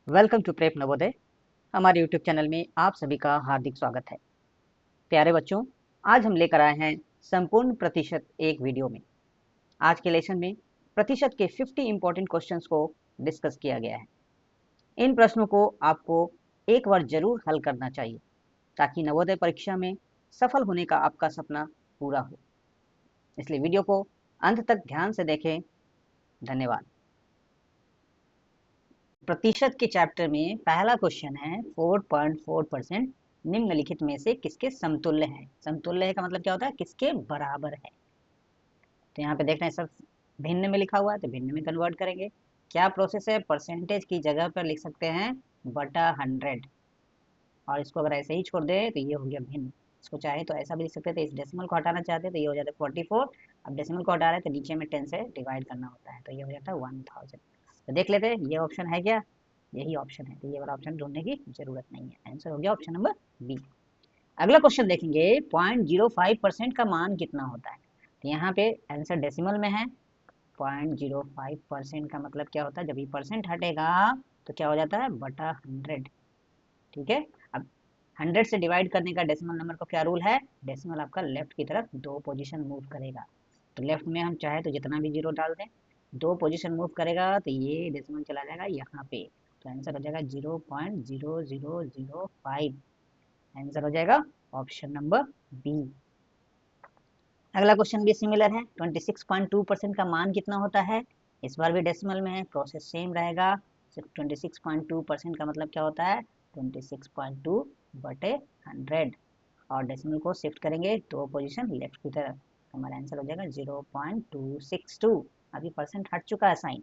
Welcome to prep Navodaya. हमारे YouTube channel में आप सभी का हार्दिक स्वागत है। प्यारे बच्चों, आज हम लेकर आए हैं संपूर्ण प्रतिशत एक वीडियो में। आज के लेसन में प्रतिशत के 50 इंपॉर्टेंट क्वेश्चंस को डिस्कस किया गया है। इन प्रश्नों को आपको एक बार जरूर हल करना चाहिए ताकि नवोदय परीक्षा में सफल होने का आपका सपना पूरा हो। इसलिए वीडियो को अंत तक ध्यान से देखें। धन्यवाद। प्रतिशत के चैप्टर में पहला क्वेश्चन है 4.4% निम्नलिखित में से किसके समतुल्य है। समतुल्य है का मतलब क्या होता है, किसके बराबर है। तो यहाँ पे देख रहे हैं सब भिन्न में लिखा हुआ है, तो भिन्न में कन्वर्ट करेंगे। क्या प्रोसेस है, परसेंटेज की जगह पर लिख सकते हैं बटा 100, और इसको अगर ऐसे ही छोड़ दे तो ये हो गया भिन्न। इसको चाहे तो ऐसा भी लिख सकते थे, इस डेसिमल को हटाना चाहते तो ये हो जाता है 44। अब डेसिमल को हटा रहे तो नीचे में 10 से डिवाइड करना होता है, तो ये हो जाता है 1000। तो देख लेते हैं ये ऑप्शन है क्या, यही ऑप्शन है, तो ये वाला ऑप्शन ढूंढने की जरूरत नहीं है। आंसर हो गया ऑप्शन नंबर बी। अगला क्वेश्चन देखेंगे, 0.05% का मान कितना होता है। तो यहाँ पे आंसर डेसिमल में है। 0.05% का मतलब क्या होता है, जब ये परसेंट हटेगा तो क्या हो जाता है बटा 100। ठीक है, अब 100 से डिवाइड करने का डेसिमल नंबर का क्या रूल है, डेसिमल आपका लेफ्ट की तरफ 2 पोजीशन मूव करेगा। तो लेफ्ट में हम चाहे तो जितना भी जीरो डाल दें, 2 पोजीशन मूव करेगा तो ये डेसिमल चला जाएगा यहाँ पे। तो आंसर हो जाएगा 0.0005। आंसर हो जाएगा ऑप्शन नंबर बी। अगला क्वेश्चन भी सिमिलर है। 26.2% का मान कितना होता है। इस बार भी डेसिमल में है, प्रोसेस सेम रहेगा। सिर्फ 26.2% का मतलब क्या होता है, 26.2 बटे 100, और डेसिमल को शिफ्ट करेंगे 2 पोजीशन लेफ्ट की तरफ। हमारा आंसर हो जाएगा 0.262। अभी परसेंट हट चुका है साइन।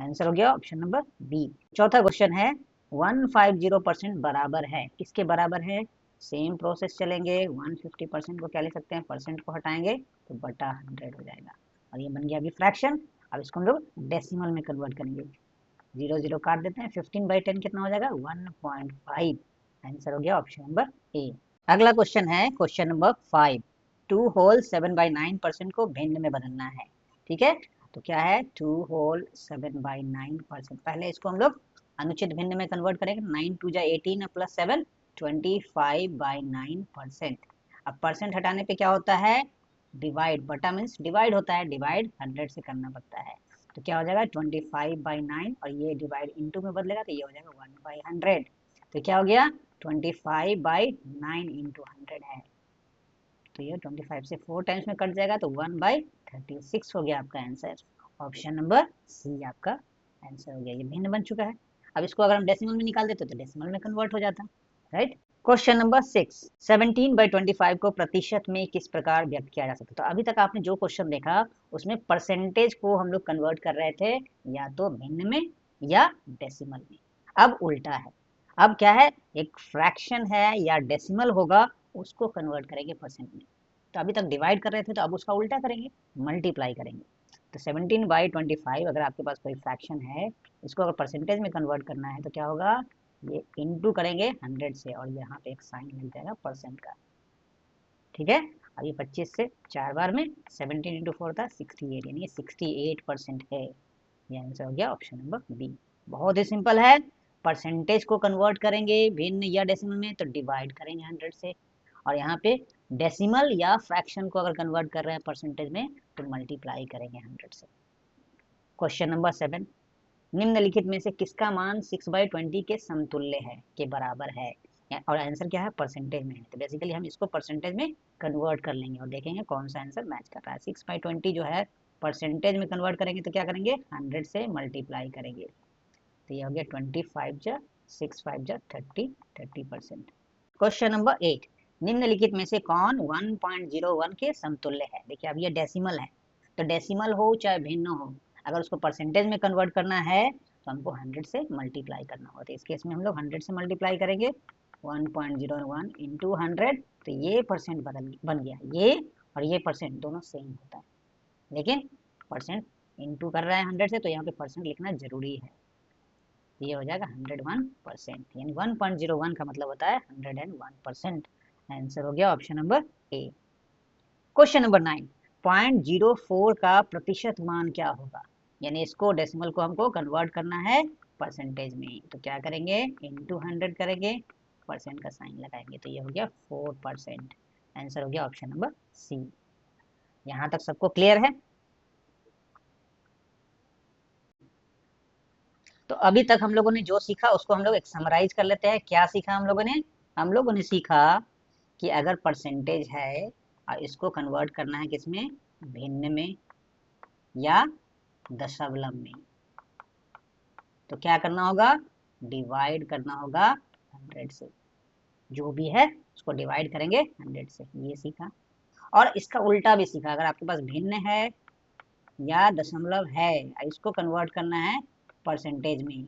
आंसर हो गया ऑप्शन नंबर बी। चौथा क्वेश्चन है, 150% बराबर है, किसके बराबर है। सेम प्रोसेस चलेंगे, 150% को क्या ले सकते हैं, परसेंट को हटाएंगे तो बटा 100 हो जाएगा, और ये बन गया अभी फ्रैक्शन। अब इसको हम लोग डेसिमल में कन्वर्ट करेंगे, 0 0 काट देते हैं, 15/10 कितना हो जाएगा 1.5। आंसर हो गया ऑप्शन नंबर ए। अगला क्वेश्चन है क्वेश्चन नंबर 5। 2 होल 7/9% को भिन्न में बदलना है। ठीक है, तो क्या है 2 होल 7/9%। पहले इसको हम लोग अनुचित भिन्न में कन्वर्ट करेंगे। 9 2 जा 18 प्लस 7 25/9%। अब परसेंट हटाने पे क्या होता है, डिवाइड, बटा मीन्स डिवाइड होता है, डिवाइड 100 से करना पड़ता है। तो क्या हो जाएगा 25/9, और ये डिवाइड इंटू में बदलेगा तो ये हो जाएगा 1/100। तो क्या हो गया 25/9 इंटू 100 है, तो ये 25 से 4 टाइम्स में कट जाएगा तो 1/36 हो गया आपका आंसर। ऑप्शन नंबर सी आपका आंसर हो गया। ये भिन्न बन चुका है। अब इसको अगर हम डेसिमल में निकाल देते तो डेसिमल में कन्वर्ट हो जाता। राइट। Question number 6। 17/25 को प्रतिशत में किस प्रकार व्यक्त किया जा सकता है। तो अभी तक आपने जो क्वेश्चन देखा उसमें परसेंटेज को हम लोग कन्वर्ट कर रहे थे या तो भिन्न में या डेसिमल में। अब उल्टा है, अब क्या है, एक फ्रैक्शन है या डेसिमल होगा, उसको कन्वर्ट करेंगे परसेंट में। तो अभी तक डिवाइड कर रहे थे तो अब उसका उल्टा करेंगे, मल्टीप्लाई करेंगे। तो 17/25 अगर आपके पास कोई फ्रैक्शन है, इसको अगर परसेंटेज में कन्वर्ट करना है तो क्या होगा, ये इंटू करेंगे 100 से, और यहाँ पे एक साइन लग जाएगा परसेंट का। ठीक है, अब ये 25 से 4 बार में 17 इंटू 4 था 68, यानी 68% है। ये आंसर हो गया ऑप्शन नंबर बी। बहुत ही सिंपल है। परसेंटेज को कन्वर्ट करेंगे भिन्न या डेसिमल में तो डिवाइड करेंगे 100 से, और यहाँ पे डेसिमल या फ्रैक्शन को अगर कन्वर्ट कर रहे हैं परसेंटेज में तो मल्टीप्लाई करेंगे 100 से। Question number 7। निम्नलिखित में से किसका मान 6/20 के समतुल्य है, के बराबर है, और आंसर क्या है, परसेंटेज में है। तो बेसिकली हम इसको परसेंटेज में कन्वर्ट कर लेंगे और देखेंगे कौन सा आंसर मैच कर रहा है। 6/20 जो है परसेंटेज में कन्वर्ट करेंगे तो क्या करेंगे 100 से मल्टीप्लाई करेंगे, तो ये हो गया 25 जा 6 5 जा 30%। Question number 8। निम्नलिखित में से कौन 1.01 के समतुल्य है। देखिए अब ये डेसिमल है, तो डेसिमल हो चाहे भिन्न हो, अगर उसको परसेंटेज में कन्वर्ट करना है तो हमको 100 से मल्टीप्लाई करना होता है। इस केस में हम लोग 100 से मल्टीप्लाई करेंगे, 1.01 इंटू 100, तो ये परसेंट बन गया। ये और ये परसेंट दोनों सेम होता है, लेकिन परसेंट इंटू कर रहा है 100 से, तो यहाँ पे परसेंट लिखना जरूरी है। ये हो जाएगा 101%, यानी 1.01 का मतलब होता है 101%। आंसर हो गया option number A. Question number 9। 0.04 का प्रतिशत मान क्या होगा, यानी इसको डेसिमल को हमको कन्वर्ट करना है परसेंटेज में, तो क्या करेंगे, इंटू 100 करेंगे, परसेंट का साइन लगाएंगे, तो ये हो गया 4%। आंसर हो गया ऑप्शन नंबर सी। यहाँ तक सबको क्लियर है? तो अभी तक हम लोगों ने जो सीखा उसको हम लोग एक समराइज कर लेते हैं। क्या सीखा हम लोगों ने? हम लोगों ने सीखा कि अगर परसेंटेज है और इसको कन्वर्ट करना है किसमें, भिन्न में या दशमलव में, तो क्या करना होगा, डिवाइड करना होगा 100 से। जो भी है उसको डिवाइड करेंगे 100 से, ये सीखा। और इसका उल्टा भी सीखा, अगर आपके पास भिन्न है या दशमलव है, इसको कन्वर्ट करना है परसेंटेज में,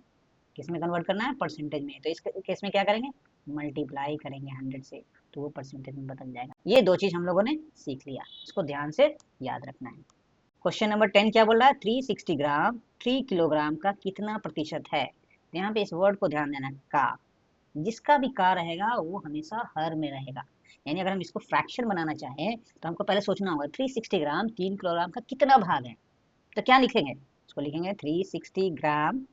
किसमें कन्वर्ट करना है, परसेंटेज में, तो इस केस में क्या करेंगे, मल्टीप्लाई करेंगे 100 से, तो वो परसेंटेज में बदल जाएगा। ये दो चीज हम लोगों ने सीख लिया, इसको ध्यान से याद रखना है। क्वेश्चन नंबर 10 क्या बोल रहा है, 360 ग्राम 3 किलोग्राम का कितना प्रतिशत है। यहाँ पे इस वर्ड को ध्यान देना, का, जिसका भी का रहेगा वो हमेशा हर में रहेगा। यानी अगर हम इसको फ्रैक्शन बनाना चाहें तो हमको पहले सोचना होगा 360 ग्राम 3 किलोग्राम का कितना भाग है, तो क्या लिखेंगे, इसको लिखेंगे 360 ग्राम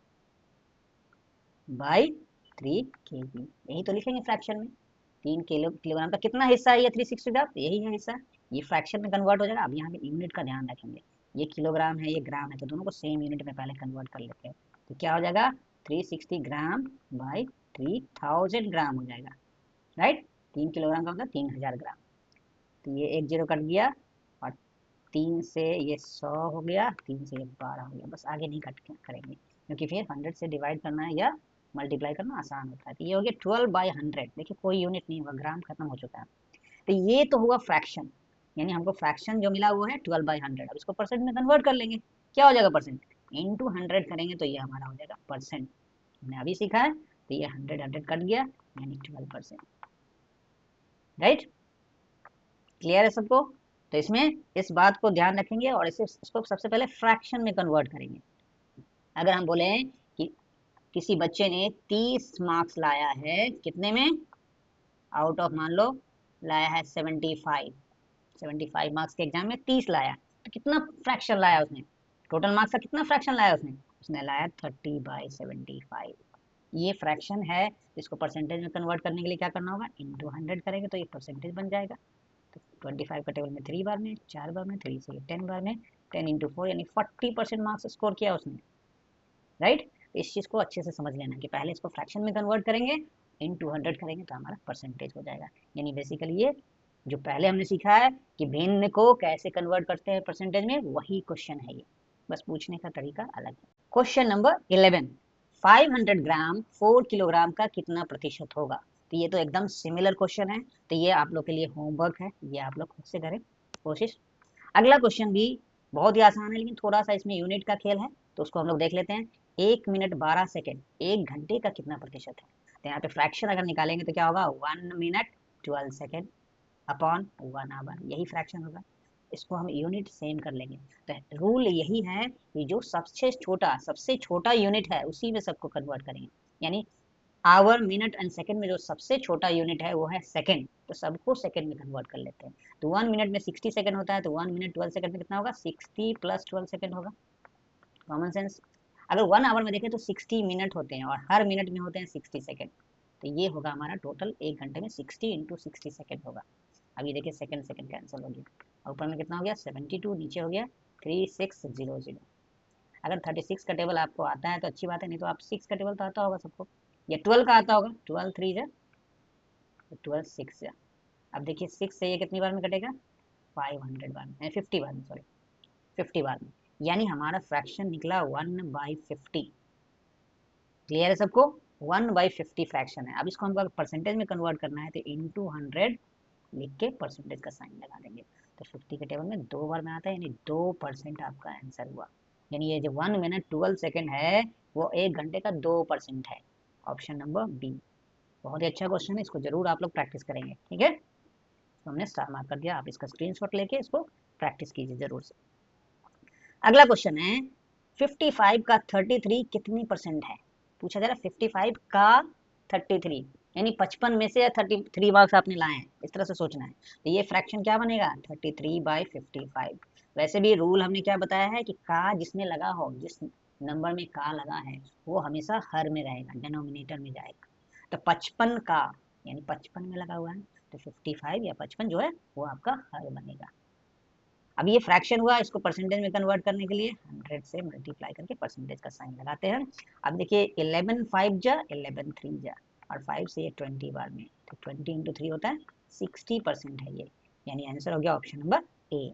बाई 3 kg, यही तो लिखेंगे फ्रैक्शन में। 3 किलोग्राम का कितना हिस्सा है ये 360 ग्राम, तो यही है हिस्सा, ये फ्रैक्शन में कन्वर्ट हो जाएगा। अब यहाँ पे यूनिट का ध्यान रखेंगे, ये किलोग्राम है ये ग्राम है, तो दोनों को सेम यूनिट में पहले कन्वर्ट कर लेते हैं, तो क्या हो जाएगा 360 ग्राम बाई 3000 ग्राम हो जाएगा, राइट। 3 किलोग्राम का मतलब 3000 ग्राम, तो ये एक जीरो कट गया, और 3 से ये 100 हो गया, 3 से ये 12 हो गया, बस आगे नहीं कट करेंगे क्योंकि फिर 100 से डिवाइड करना है या मल्टीप्लाई करना आसान होता है। तो ये हो गया 12/100, देखिए कोई यूनिट नहीं हुआ, ग्राम खत्म हो चुका है। तो ये तो हुआ फ्रैक्शन, यानी हमको फ्रैक्शन जो मिला वो है 12/100। अब इसको परसेंट में कन्वर्ट कर लेंगे, क्या हो जाएगा, परसेंट इंटू 100 करेंगे तो ये हमारा हो जाएगा परसेंट। हमने अभी सीखा है, तो ये 100 कट गया, यानी 12%, राइट। क्लियर है सबको? तो इसमें इस बात को ध्यान रखेंगे और इसको सबसे पहले फ्रैक्शन में कन्वर्ट करेंगे। अगर हम बोले कि किसी बच्चे ने 30 मार्क्स लाया है, कितने में, आउट ऑफ मान लो लाया है 75 मार्क्स के एग्जाम में 30 लाया, तो कितना फ्रैक्शन लाया उसने, टोटल मार्क्स का कितना फ्रैक्शन लाया उसने, उसने लाया 30/75। ये फ्रैक्शन है, इसको परसेंटेज में कन्वर्ट करने के लिए क्या करना होगा, इंटू 100 करेंगे तो ये परसेंटेज बन जाएगा। तो 25 का टेबल में 3 बार में, 4 बार में, 3 से 10 बार में, 10 इंटू 4 यानी 40% मार्क्स स्कोर किया उसने, राइट। इस चीज़ को अच्छे से समझ लेना कि पहले इसको फ्रैक्शन में कन्वर्ट करेंगे, इंटू 100 करेंगे तो हमारा परसेंटेज हो जाएगा। यानी बेसिकली ये जो पहले हमने सीखा है कि भिन्न को कैसे कन्वर्ट करते हैं परसेंटेज में, वही क्वेश्चन है ये, बस पूछने का तरीका अलग है। क्वेश्चन नंबर 11, 500 ग्राम 4 किलोग्राम का कितना प्रतिशत होगा। तो ये तो एकदम सिमिलर क्वेश्चन है, तो ये आप लोग के लिए होमवर्क है, ये आप लोग खुद से करें कोशिश। अगला क्वेश्चन भी बहुत ही आसान है, लेकिन थोड़ा सा इसमें यूनिट का खेल है, तो उसको हम लोग देख लेते हैं। 1 मिनट 12 सेकेंड 1 घंटे का कितना प्रतिशत है। तो यहाँ पे फ्रैक्शन अगर निकालेंगे तो क्या होगा, 1 मिनट 12 सेकेंड अपॉन 1 आवर, यही फ्रैक्शन होगा। इसको हम यूनिट सेम कर लेंगे। तो रूल यही है कि जो सबसे छोटा यूनिट है उसी में सबको कन्वर्ट करेंगे। यानी आवर, मिनट एंड सेकंड में जो सबसे छोटा यूनिट है वो है सेकंड, तो सबको सेकंड में कन्वर्ट कर लेते हैं। तो 1 मिनट में 60 सेकंड होता है, तो 1 मिनट 12 सेकंड में कितना होगा, 60 प्लस 12 सेकंड होगा। Common sense. अगर 1 आवर में देखें तो 60 मिनट होते हैं और हर मिनट में होते हैं 60 सेकंड, तो ये होगा हमारा टोटल 1 घंटे में 60 इंटू 60 सेकंड होगा। अभी देखिए सेकंड सेकंड कैंसिल हो गया, ऊपर में कितना हो गया 72, नीचे हो गया 3600। अगर 36 का टेबल आपको आता है तो अच्छी बात है, नहीं तो आप 6 का टेबल तो आता होगा सबको, या 12 का आता होगा, 12 3 जा, 12 6 जा। अब देखिए 6 से ये कितनी बार में कटेगा, 500 बार में, 50 बार में, सॉरी 50 बार में, यानी हमारा फ्रैक्शन निकला 1/50। क्लियर है सबको, 1/50 फ्रैक्शन है। अब इसको हमको परसेंटेज में कन्वर्ट करना है, तो इंटू 100 लिख के परसेंटेज का साइन लगा देंगे, तो 50 के टेबल में 2 बार में आता है, यानी 2% आपका आंसर हुआ। यानी ये जो 1 मिनट 12 सेकेंड है वो 1 घंटे का 2% है, ऑप्शन नंबर बी। बहुत ही अच्छा क्वेश्चन है, इसको जरूर आप लोग प्रैक्टिस करेंगे, ठीक है। तो हमने स्टार मार्क कर दिया, आप इसका स्क्रीनशॉट लेके इसको प्रैक्टिस कीजिए जरूर से। अगला क्वेश्चन है 55 का 33 कितनी परसेंट है। पूछा जा रहा है 55 का 33, यानी 55 में से 33 मार्क्स आपने लाए हैं, इस तरह से सोचना है। तो ये फ्रैक्शन क्या बनेगा, 33/55। वैसे भी रूल हमने क्या बताया है कि का जिसमें लगा हो, नंबर में का लगा है वो हमेशा हर में रहेगा, डिनोमिनेटर में जाएगा। तो 55 का यानी 55 में लगा हुआ है, तो 55 या 55 जो है वो आपका हर बनेगा। अब ये फ्रैक्शन हुआ, इसको परसेंटेज में कन्वर्ट करने के लिए 100 से मल्टीप्लाई करके परसेंटेज का साइन लगाते हैं। अब देखिए 11 5 जा 11 3 जा और 5 से ये 20 बार में, तो 20 इंटू 3 होता है 60% है ये, यानी आंसर हो गया ऑप्शन नंबर ए।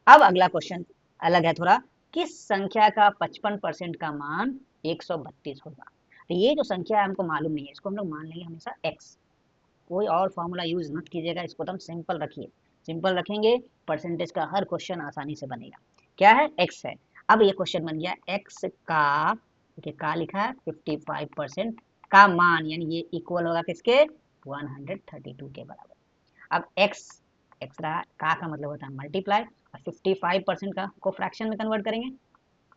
अब अगला क्वेश्चन अलग है थोड़ा, किस संख्या का 55% का मान 132 होगा। तो ये जो संख्या है हमको मालूम नहीं है, इसको हम लोग मान लेंगे हमेशा x। कोई और फॉर्मूला यूज मत कीजिएगा, इसको तो हम सिंपल रखिए, सिंपल रखेंगे परसेंटेज का हर क्वेश्चन आसानी से बनेगा। क्या है, x है। अब ये क्वेश्चन बन गया x का, देखिए का लिखा है 55% का मान, यानी ये इक्वल होगा किसके, 132 के बराबर। अब x रहा, का मतलब होता है मल्टीप्लाई, और 55% का को फ्रैक्शन में कन्वर्ट करेंगे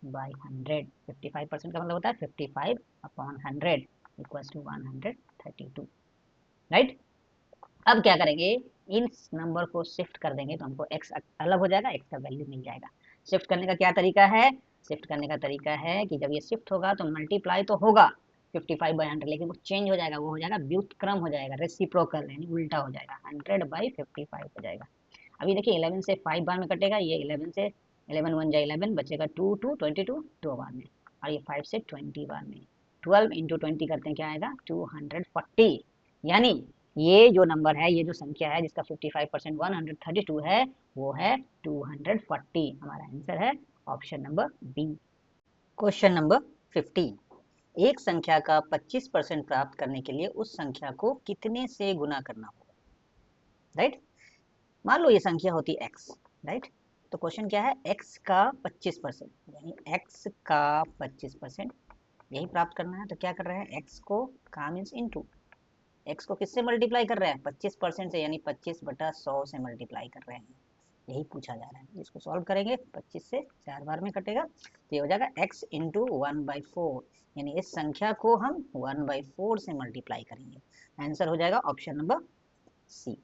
बाई 100। 55% का मतलब होता है 55/100 इक्वल्स टू 132, राइट। अब क्या करेंगे, इन नंबर को शिफ्ट कर देंगे तो हमको x अलग हो जाएगा, x का वैल्यू मिल जाएगा। शिफ्ट करने का क्या तरीका है, शिफ्ट करने का तरीका है कि जब ये शिफ्ट होगा तो मल्टीप्लाई तो होगा 55/100, लेकिन वो चेंज हो जाएगा, वो हो जाएगा व्युत्क्रम हो जाएगा, रेसिप्रोकल यानी उल्टा हो जाएगा, 100/55 हो जाएगा। अभी देखिए 11 से 5 बार में कटेगा, ये 11 से 11 1 जा 11 बचेगा 2 2 22 2 बार में, और ये 5 से 20 बार में, 12 इंटू 20 करते हैं क्या आएगा 240। यानी ये जो नंबर है, ये जो संख्या है जिसका 55% 132 है, वो है 240। हमारा आंसर है option number B. Question number 15, एक संख्या का 25% प्राप्त करने के लिए उस संख्या को कितने से गुना करना होगा, राइट। मान लो ये संख्या होती है x, राइट। तो क्वेश्चन क्या है, x का 25%, यानी x का 25% यही प्राप्त करना है। तो क्या कर रहे हैं, x को का मीन्स इनटू, x को किससे मल्टीप्लाई कर रहे हैं 25% से, यानी 25/100 से मल्टीप्लाई कर रहे हैं, यही पूछा जा रहा है। इसको सॉल्व करेंगे, 25 से 4 बार में कटेगा, तो ये हो जाएगा x इंटू 1/4, यानी इस संख्या को हम 1/4 से मल्टीप्लाई करेंगे। आंसर हो जाएगा ऑप्शन नंबर सी।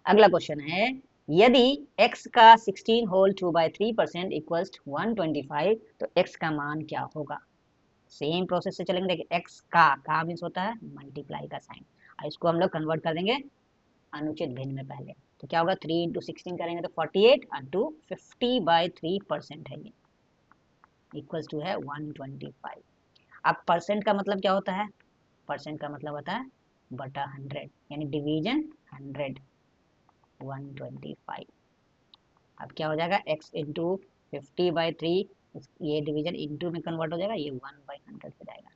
अगला क्वेश्चन है, यदि x का 16 होल 2/3% इक्वल्स 125, तो x का मान क्या होगा। सेम प्रोसेस से चलेंगे, देखिए x का मीन्स होता है मल्टीप्लाई का साइन, और इसको हम लोग कन्वर्ट कर देंगे अनुचित भिन्न में पहले। तो क्या होगा, 3 इंटू 16 करेंगे तो 48 और 2 50/3% है, ये इक्वल्स टू है 125। अब परसेंट का मतलब क्या होता है, परसेंट का मतलब होता है बटा 100, यानी डिवीजन 100 125। अब क्या हो जाएगा, x इंटू 50/3, ये डिवीजन इंटू में कन्वर्ट हो जाएगा, ये 1/100 हो जाएगा।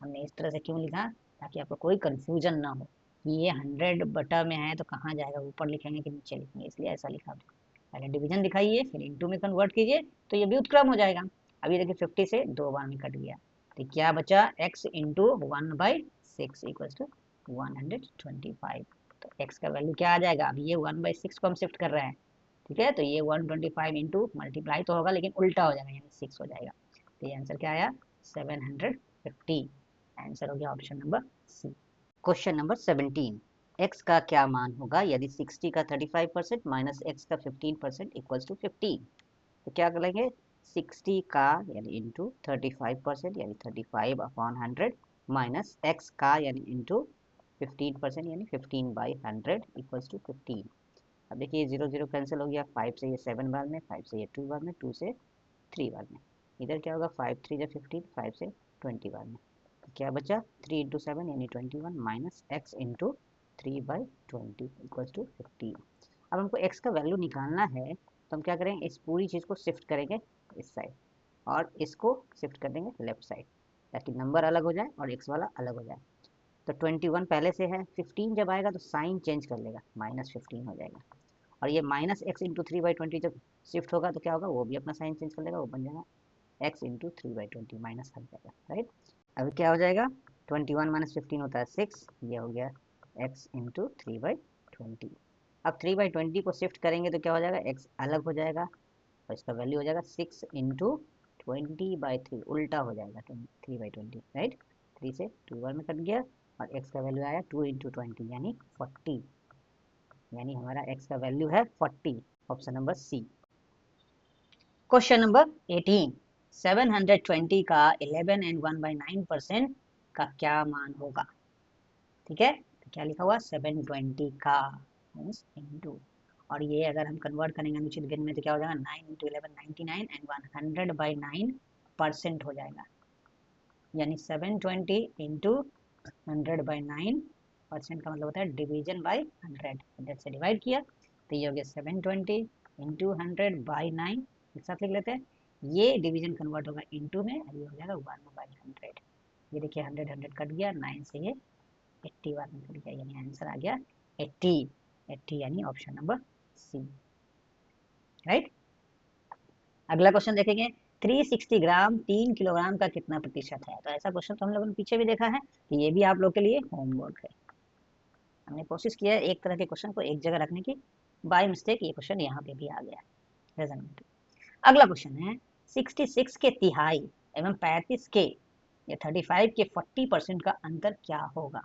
हमने इस तरह से क्यों लिखा, ताकि आपको कोई कंफ्यूजन ना हो कि ये 100 बटा में है तो कहाँ जाएगा, ऊपर लिखेंगे कि नीचे लिखेंगे, इसलिए ऐसा लिखा। पहले डिवीजन दिखाइए, फिर इंटू में कन्वर्ट कीजिए, तो ये व्युत्क्रम हो जाएगा। अभी देखिए 50 से 2 बार में कट गया, तो क्या बचा, x इंटू 1/6 इक्वल टू 125। तो x का वैल्यू क्या आ जाएगा, अभी ये 1/6 को हम शिफ्ट कर रहे हैं, ठीक है। तो ये 125 इंटू मल्टीप्लाई तो होगा लेकिन उल्टा हो जाएगा, यानी 6 हो जाएगा। तो ये आंसर क्या आया, 750। आंसर हो गया option number C. Question number 17, x का क्या मान होगा यदि 60 का 35% माइनस x का 15% इक्वल्स टू 15। तो क्या करेंगे, 60 का यानी इंटू 35% यानी 35/100 माइनस x का यानी इंटू 15% यानी 15/100 इक्वल्स टू 15। अब देखिए 0 0 कैंसिल हो गया, 5 से ये 7 बार में, 5 से ये 2 बार में, 2 से 3 बार में, इधर क्या होगा 5 3 जा 15, 5 से 20 बार में। तो क्या बचा, 3 इंटू 7 यानी 21 minus x into 3/20 equals to 15। अब हमको x का वैल्यू निकालना है, तो हम क्या करेंगे, इस पूरी चीज़ को शिफ्ट करेंगे इस साइड, और इसको शिफ्ट कर देंगे लेफ्ट साइड, ताकि नंबर अलग हो जाए और x वाला अलग हो जाए। तो 21 पहले से है, 15 जब आएगा तो साइन चेंज कर लेगा, -15 हो जाएगा। और ये माइनस एक्स इंटू 3/20 जब शिफ्ट होगा तो क्या होगा, वो भी अपना साइन चेंज कर लेगा, वो बन जाएगा x इंटू 3/20 माइनस कर जाएगा, राइट। अब क्या हो जाएगा, 21 माइनस 15 होता है 6, ये हो गया x इंटू 3/20। अब 3/20 को शिफ्ट करेंगे तो क्या हो जाएगा, x अलग हो जाएगा और इसका वैल्यू हो जाएगा 6 इंटू 20/3, उल्टा हो जाएगा 3/20, राइट। 3 से 2 बार में कट गया और x का वैल्यू आया 2 इंटू 20 यानी 40, यानी हमारा x का वैल्यू है 40, option number C. Question number 18, 720 का 11 एंड 1/9% का क्या मान होगा? ठीक है, तो क्या लिखा हुआ 720 का मीन्स इंटू, और ये अगर हम कन्वर्ट करेंगे अनुचित गिन में तो क्या हो जाएगा 9 इंटू 11 99 एंड 100/9% हो जाएगा, यानी 720 इंटू 100/9% का मतलब होता है डिवीजन बाय 100, 100 से डिवाइड किया तो ये हो गया 720 इंटू 100/9, एक साथ लिख लेते हैं, ये डिवीजन कन्वर्ट होगा इंटू में और ये हो जाएगा 1/100। ये देखिए 100 100 कट गया, 9 से ये 81 निकल गया, यानी आंसर आ गया 80, 80 यानी ऑप्शन नंबर सी, राइट। अगला क्वेश्चन देखेंगे, 360 ग्राम 3 किलोग्राम का कितना प्रतिशत है? तो ऐसा क्वेश्चन तो हम लोगों ने पीछे भी देखा है, तो ये भी आप लोग के लिए होमवर्क है। हमने कोशिश किया है एक तरह के क्वेश्चन को एक जगह रखने की, बाय मिस्टेक ये क्वेश्चन यहाँ पे भी आ गया। अगला क्वेश्चन है 66 के तिहाई एवं 35 के या 35 के 40% का अंतर क्या होगा?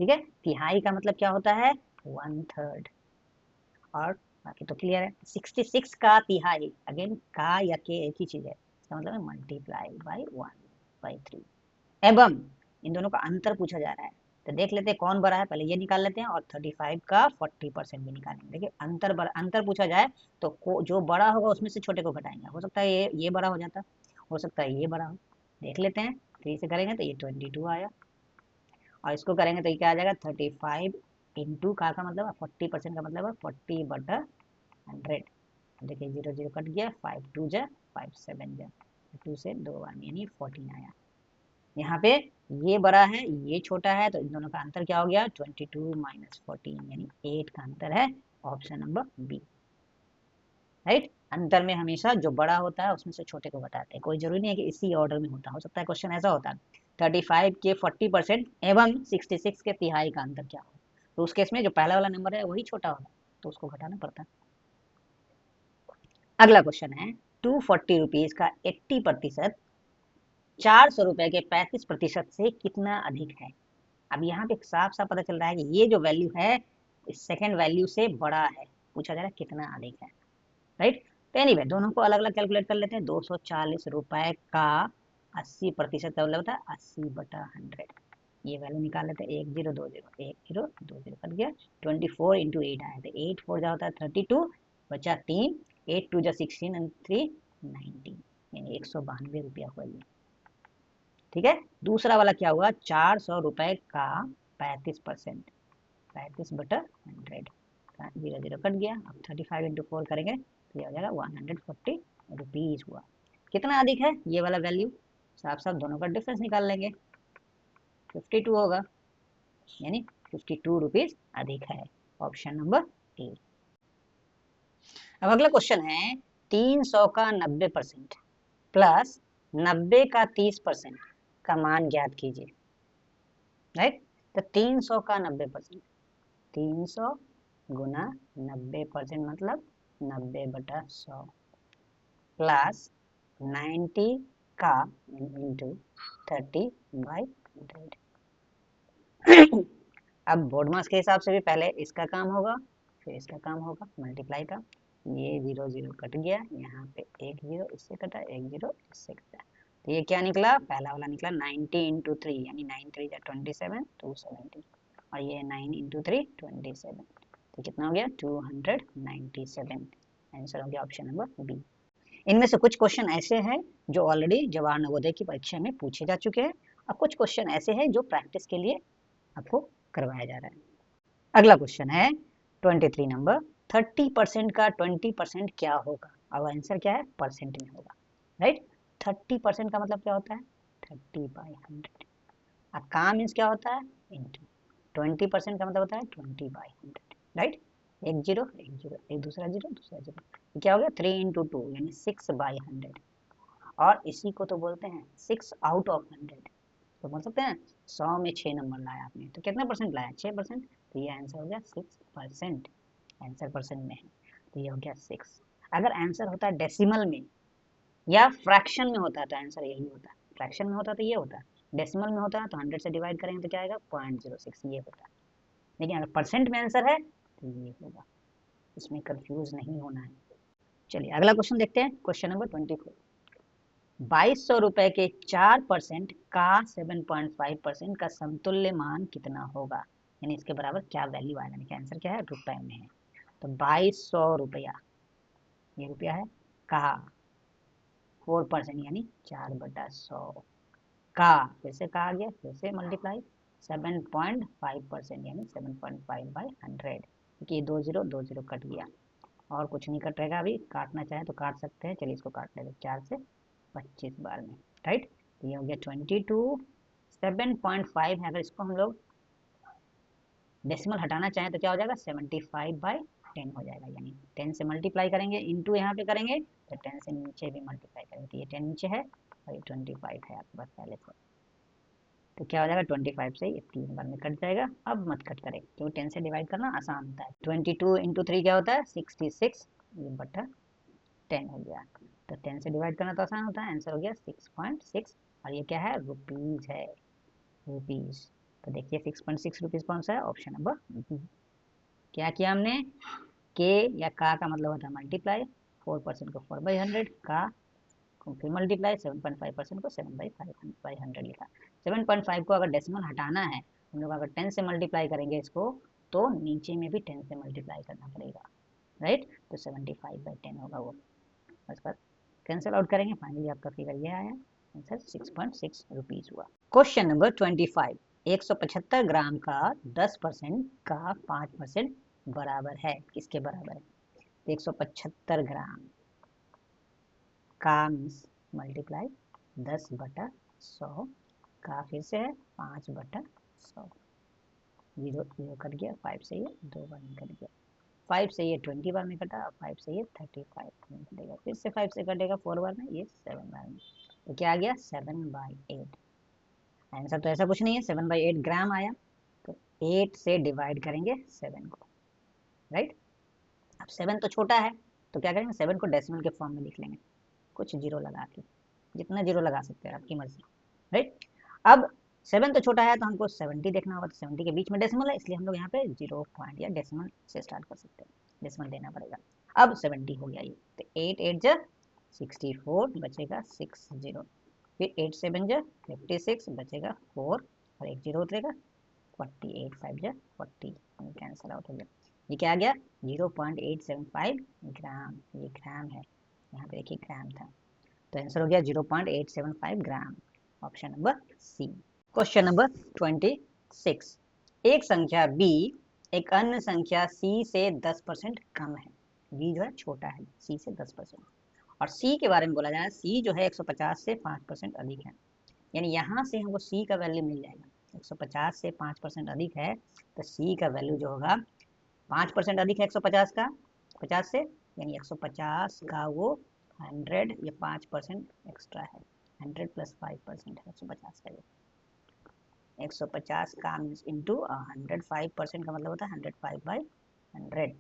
ठीक है, तिहाई का मतलब क्या होता है 1/3, और बाकी तो क्लियर है। 66 का तिहाई, अगेन का या के एक ही चीज है, इसका मतलब है मल्टीप्लाई बाय 1/3, एवं इन दोनों का अंतर पूछा जा रहा है, तो देख लेते हैं कौन बड़ा है, पहले ये निकाल लेते हैं और 35 का 40% भी निकालेंगे। देखिए अंतर पूछा जाए तो जो बड़ा होगा उसमें से छोटे को घटाएंगे, हो सकता है ये बड़ा हो जाता, हो सकता है ये बड़ा हो, देख लेते हैं। 3 से करेंगे तो ये 22 आया, और इसको करेंगे तो ये क्या आ जाएगा 35 इंटू का मतलब 40% का मतलब है 40/100। देखिए 0 0 कट गया, 5 2 जा 5 7 जा 2 से 2 1 यानी 14 आया। यहाँ पे ये बड़ा है ये छोटा है, तो इन दोनों का अंतर क्या हो गया 22 माइनस 14 यानी 8 का अंतर है, ऑप्शन नंबर बी, राइट। अंतर में हमेशा जो बड़ा होता है उसमें से छोटे को घटाते हैं, कोई जरूरी नहीं है कि इसी ऑर्डर में होता, हो सकता है क्वेश्चन ऐसा होता है 35 के 40% एवं 66 के तिहाई का अंतर क्या हो, तो उस केस में जो पहला वाला नंबर है वही छोटा होगा तो उसको घटाना पड़ता है। अगला क्वेश्चन है 240 रुपीज का 80% 400 रुपए के 35% से कितना अधिक है? अब यहाँ पे साफ साफ पता चल रहा है कि ये जो वैल्यू है इस सेकेंड वैल्यू से बड़ा है, पूछा जा रहा है कितना अधिक है, राइट। तो एनीवे दोनों को अलग अलग कैलकुलेट कर लेते हैं। 240 रुपए का 80% का मतलब होता है 80/100, ये वैल्यू निकाल लेते हैं, 1020 1020 कट गया, 24 इंटू 8 आया, तो 8 4 जा होता है 32, बचा 3, 8 2 जा 16 एंड 3 19, यानी 192 रुपया हुआ ये, ठीक है। दूसरा वाला क्या हुआ 400 रुपए का 35%, 35/100, 0 0 कट गया, अब 35 इंटू 4 करेंगे तो ये हो जाएगा 140 रुपीज हुआ। कितना अधिक है ये वाला वैल्यू, साफ साफ दोनों का डिफरेंस निकाल लेंगे, 52 होगा, यानी 52 रुपीज अधिक है, ऑप्शन नंबर ए। अब अगला क्वेश्चन है 300 का 90% प्लस 90 का 30% का मान ज्ञात कीजिए, राइट। तो 300 का 90%, 300 गुना 90% मतलब 90/100 प्लस 90 का इंटू 30/100। अब बोर्ड मास के हिसाब से भी पहले इसका काम होगा फिर इसका काम होगा मल्टीप्लाई का, ये 0 0 कट गया, यहाँ पे 1 0 इससे कटा, 1 0 इससे कटा, तो ये क्या निकला पहला वाला निकला 90 इंटू 3 यानी 9 3 जा 27 270, और ये 9 इंटू 3 27, तो कितना हो गया 297, आंसर हो गया ऑप्शन नंबर बी। इनमें से कुछ क्वेश्चन ऐसे हैं जो ऑलरेडी जवाहर नवोदय की परीक्षा में पूछे जा चुके हैं, और कुछ क्वेश्चन ऐसे हैं जो प्रैक्टिस के लिए आपको करवाया जा रहा है। अगला क्वेश्चन है 23 नंबर, 30% का 20% क्या होगा? अब आंसर क्या है परसेंट में होगा, राइट। 30% का मतलब क्या होता है 30/100, अब का मीन्स क्या होता है इंटू, 20% का मतलब होता है 20/100, राइट। एक जीरो एक दूसरा जीरो क्या हो गया 3 इंटू 2 यानी 6/100, और इसी को तो बोलते हैं 6 आउट ऑफ 100, तो बोल सकते हैं 100 में 6 नंबर लाया आपने तो कितना परसेंट लाया 6%, तो ये आंसर हो गया 6%, आंसर परसेंट में है तो ये हो गया 6। अगर आंसर होता है डेसिमल में या फ्रैक्शन में होता है तो आंसर यही होता है, फ्रैक्शन में होता है तो ये होता है, डेसिमल में होता है तो 100 से डिवाइड करेंगे तो क्या आएगा 0.06 ये होता है, लेकिन अगर परसेंट में आंसर है तो ये होगा, इसमें कंफ्यूज नहीं होना है। चलिए अगला क्वेश्चन देखते हैं, क्वेश्चन नंबर 24। ₹2200 के 4% का 7.5% का समतुल्य मान कितना होगा, यानी इसके बराबर क्या वैल्यू आएगा, यानी आंसर क्या है, रुपए में है। तो 2200 रुपया, ये रुपया है, का 4% यानी 4/100 का, फिर से कहा गया, फिर से मल्टीप्लाई 7.5% यानी 7.5/100, क्योंकि ये 2 जीरो कट गया और कुछ नहीं कटेगा। अभी काटना चाहे तो काट सकते हैं, चलिए इसको काट लेते 4 से 25 बार में, राइट। तो ये हो गया 22, 7.5 है, अगर इसको हम लोग डेसिमल हटाना चाहें तो क्या हो जाएगा, 75/10 हो जाएगा, यानी 10 से मल्टीप्लाई करेंगे, इंटू यहाँ पे करेंगे तो 10 से नीचे भी मल्टीप्लाई करेंगे, तो ये 10 नीचे है और ये 25 है आपके पास पहले से। तो क्या हो जाएगा, 25 से ये 3 बार में कट जाएगा। अब मत कट करें क्योंकि 10 से डिवाइड करना आसान होता है। 22 इंटू 3 क्या होता है, 66, ये बटा 10 हो गया। तो 10 से डिवाइड करना तो आसान होता है, आंसर हो गया 6.6, और ये क्या है, रुपीज है, रुपीज। तो देखिए 6.6 रुपीज कौन सा है, ऑप्शन नंबर बी। क्या किया हमने, के या का मतलब होता है मल्टीप्लाई, 4% को 4/100 का, फिर मल्टीप्लाई 7.5% को 7/100 लिखा। 7.5 को अगर डेसिमल हटाना है, हम लोग अगर 10 से मल्टीप्लाई करेंगे इसको, तो नीचे में भी 10 से मल्टीप्लाई करना पड़ेगा, राइट। तो 75/10 होगा वो, उसके बाद कैंसिल आउट करेंगे, फाइनली आपका फिगर ये आया, आंसर 6.6 रुपीज हुआ। क्वेश्चन नंबर 25, 175 ग्राम का 10% का 5% बराबर है, किसके बराबर है, 175 ग्राम का मीन्स मल्टीप्लाई 10/100 का, फिर से है 5/100, जीरो जीरो कट गया, 5 से ये 2 बार में कट गया, 5 से ये 20 बार में कटा, 5 से ये 35 में कटेगा, फिर से 5 से कटेगा 4 बार में, ये 7 बार में। तो क्या आ गया, 7/8। आंसर तो ऐसा कुछ नहीं है, 7/8 ग्राम आया। तो 8 से डिवाइड करेंगे 7 को, राइट। अब 7 तो छोटा है, तो क्या करेंगे, 7 को डेसिमल के फॉर्म में लिख लेंगे, कुछ जीरो लगा के, जितना जीरो लगा सकते हैं आपकी मर्जी, राइट। अब 7 तो छोटा है तो हमको 70 देखना होगा, तो 70 के बीच में डेसिमल है, इसलिए हम लोग यहाँ पे 0 पॉइंट या डेसिमल से स्टार्ट कर सकते हैं, डेसिमल देना पड़ेगा। अब 70 हो गया ये, तो 8 8 जा 64 बचेगा 60, फिर 8 7 जा 56 बचेगा 4 और एक जीरो उतरेगा 48, 5 जा 40, कैंसिल आउट हो गया। ये क्या आ गया, 0.875 ग्राम, ये ग्राम है, यहाँ पे देखिए ग्राम था, तो आंसर हो गया 0.875 gram, option number C. Question number 26, एक संख्या b एक अन्य संख्या c से 10% कम है, b जो है छोटा है c से 10%, और c के बारे में बोला जा रहा है, c जो है 150 से 5% अधिक है, यानी यहाँ से हमको c का वैल्यू मिल जाएगा, 150 से 5% अधिक है, तो c का वैल्यू जो होगा 5% अधिक है 150 का, 50 से, यानी 150 का वो 100 या 5% एक्स्ट्रा है, 100 + 5% है 150 का, ये 150 का मीन्स इंटू 100, 5% का मतलब होता है 105/100,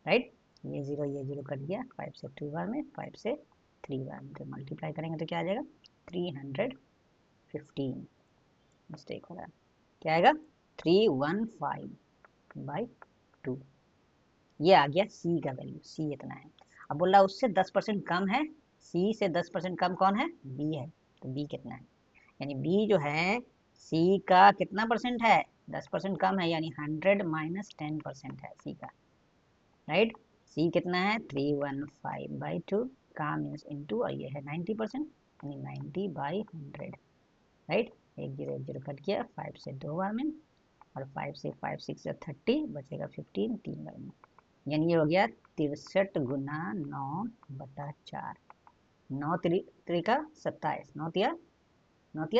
राइट। ये जीरो कट गया, 5 से 2 बार में, 5 से 3 बार में, तो मल्टीप्लाई करेंगे तो क्या आ जाएगा, 315, मिस्टेक हो रहा है, क्या आएगा 315/2, ये आ गया सी का वैल्यू, सी इतना है। अब बोल रहा उससे 10% कम है, सी से 10% कम कौन है, बी है, तो बी कितना है, यानी बी जो है सी का कितना परसेंट है, 10% कम है, यानी 100 - 10% है सी का, राइट। सी कितना है, 315/2 का मीन्स इंटू, और ये है 90%, यानी 90/100, राइट। एक जीरो कट गया, 5 से 2 बार में, और 5 से 5 6 30 बचेगा 15 3 बार में, यानी ये हो गया 63 गुना 9/4, 9 त्रिका 27, 9 तिया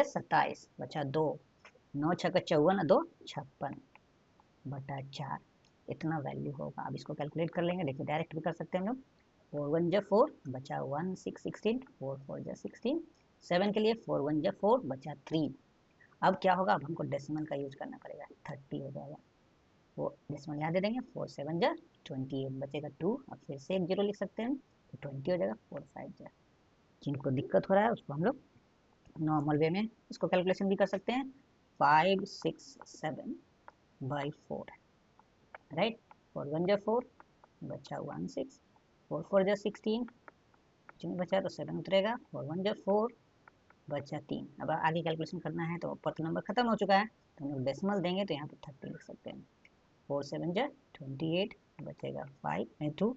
27 बचा 2, 9 6 54 2 56/4, इतना वैल्यू होगा। अब इसको कैलकुलेट कर लेंगे, देखिए डायरेक्ट भी कर सकते हैं हम लोग, 4 1 जा 4 बचा 1 6 16, 4 4 जा 16, 7 के लिए 4 1 जा 4 बचा 3। अब क्या होगा, अब हमको डेसिमल का यूज करना पड़ेगा, 30 हो जाएगा, वो डेसिमल यहाँ दे देंगे, 4 7 जा 28 बचेगा 2, अब फिर से एक जीरो लिख सकते हैं, तो 20 हो जाएगा, 4 5 जा, जिनको दिक्कत हो रहा है उसको हम लोग नॉर्मल वे में इसको कैलकुलेशन भी कर सकते हैं, 567/4, राइट। 4 1 जा 4 बचा 1 6, 4 4 जा 16, कुछ नहीं बचा तो 7 उतरेगा, 4 1 जा 4, बचा 3। अब आगे कैलकुलेशन करना है तो ऊपर तो नंबर खत्म हो चुका है, तो हम लोग डेसिमल देंगे तो यहाँ पे 30 लिख सकते हैं। 4 7 जा 28, बचेगा 5 2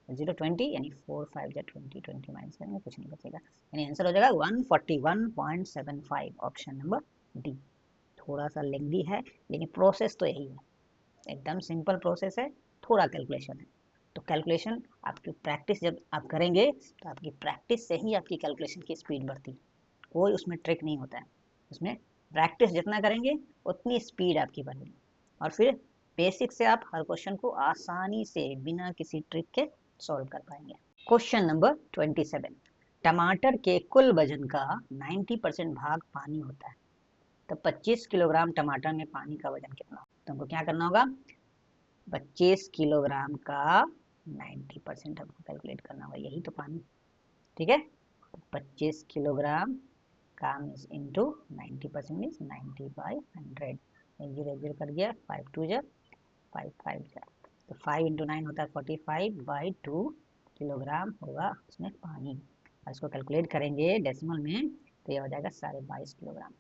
0 20, यानी 4 5 जा 20, 20 माइनस करेंगे कुछ नहीं बचेगा, यानी आंसर हो जाएगा 141.75, ऑप्शन नंबर डी। थोड़ा सा लेंदी है लेकिन प्रोसेस तो यही है, एकदम सिंपल प्रोसेस है, थोड़ा कैलकुलेशन है। तो कैलकुलेशन आपकी प्रैक्टिस जब आप करेंगे तो आपकी प्रैक्टिस से ही आपकी कैलकुलेशन की स्पीड बढ़ती है, कोई उसमें ट्रिक नहीं होता है, उसमें प्रैक्टिस जितना करेंगे उतनी स्पीड आपकी बढ़ेगी, और फिर बेसिक से आप हर क्वेश्चन को आसानी से बिना किसी ट्रिक के सॉल्व कर पाएंगे। क्वेश्चन नंबर 27, टमाटर के कुल वजन का 90% भाग पानी होता है, तो 25 किलोग्राम टमाटर में पानी का वजन कितना? तो हमको क्या करना होगा, 25 किलोग्राम का 90% हमको कैलकुलेट करना होगा, यही तो पानी, ठीक है। 25 किलोग्राम का मीन्स इंटू 90% मीन्स 90/100, 0 0 कट गया, 5 2 जा 5 5 जा, तो 5 इंटू 9 होता है 45/2 किलोग्राम होगा उसमें पानी, और इसको कैलकुलेट करेंगे डेसिमल में तो ये हो जाएगा 22.5 किलोग्राम।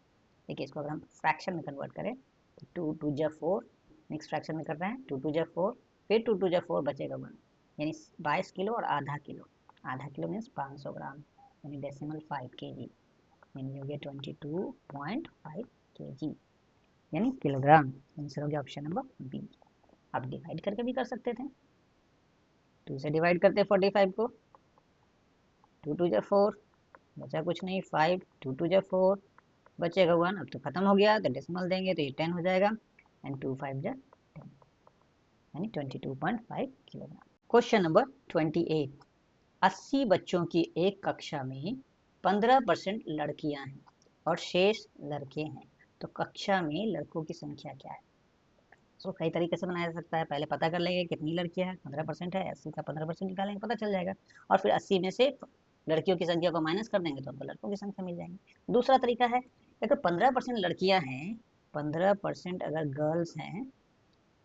देखिए इसको अगर हम फ्रैक्शन में कन्वर्ट करें तो 2 2 जा 4, नेक्स्ट फ्रैक्शन में कर रहे हैं 2 2 जा 4, फिर 2 2 जा 4 बचेगा 1, यानी 22 किलो और आधा किलो, आधा किलो मीन्स 500 ग्राम, यानी डेसिमल 5 kg, यानी हो गया 22.5 kg, यानी किलोग्राम। आंसर हो गया ऑप्शन नंबर बी। आप डिवाइड करके भी कर सकते थे, 2 से डिवाइड करते 45 को, 2 2 जा 4, बचा कुछ नहीं 5, 2 2 जा 4, बचेगा 1, अब तो खत्म हो गया, तो डेसिमल देंगे तो ये 10 हो जाएगा, एंड 2 5 जा 10, यानी 22.5 किलोग्राम। क्वेश्चन नंबर 28, 80 बच्चों की एक कक्षा में 15% लड़कियां हैं और शेष लड़के हैं, तो कक्षा में लड़कों की संख्या क्या है? तो कई तरीके से बनाया जा सकता है, पहले पता कर लेंगे कितनी लड़कियां हैं, 15% है, 80 का 15% निकालेंगे पता चल जाएगा, और फिर 80 में से लड़कियों की संख्या को माइनस कर देंगे तो हमको लड़कों की संख्या मिल जाएगी। दूसरा तरीका है, अगर 15% लड़कियां हैं, 15% अगर गर्ल्स हैं,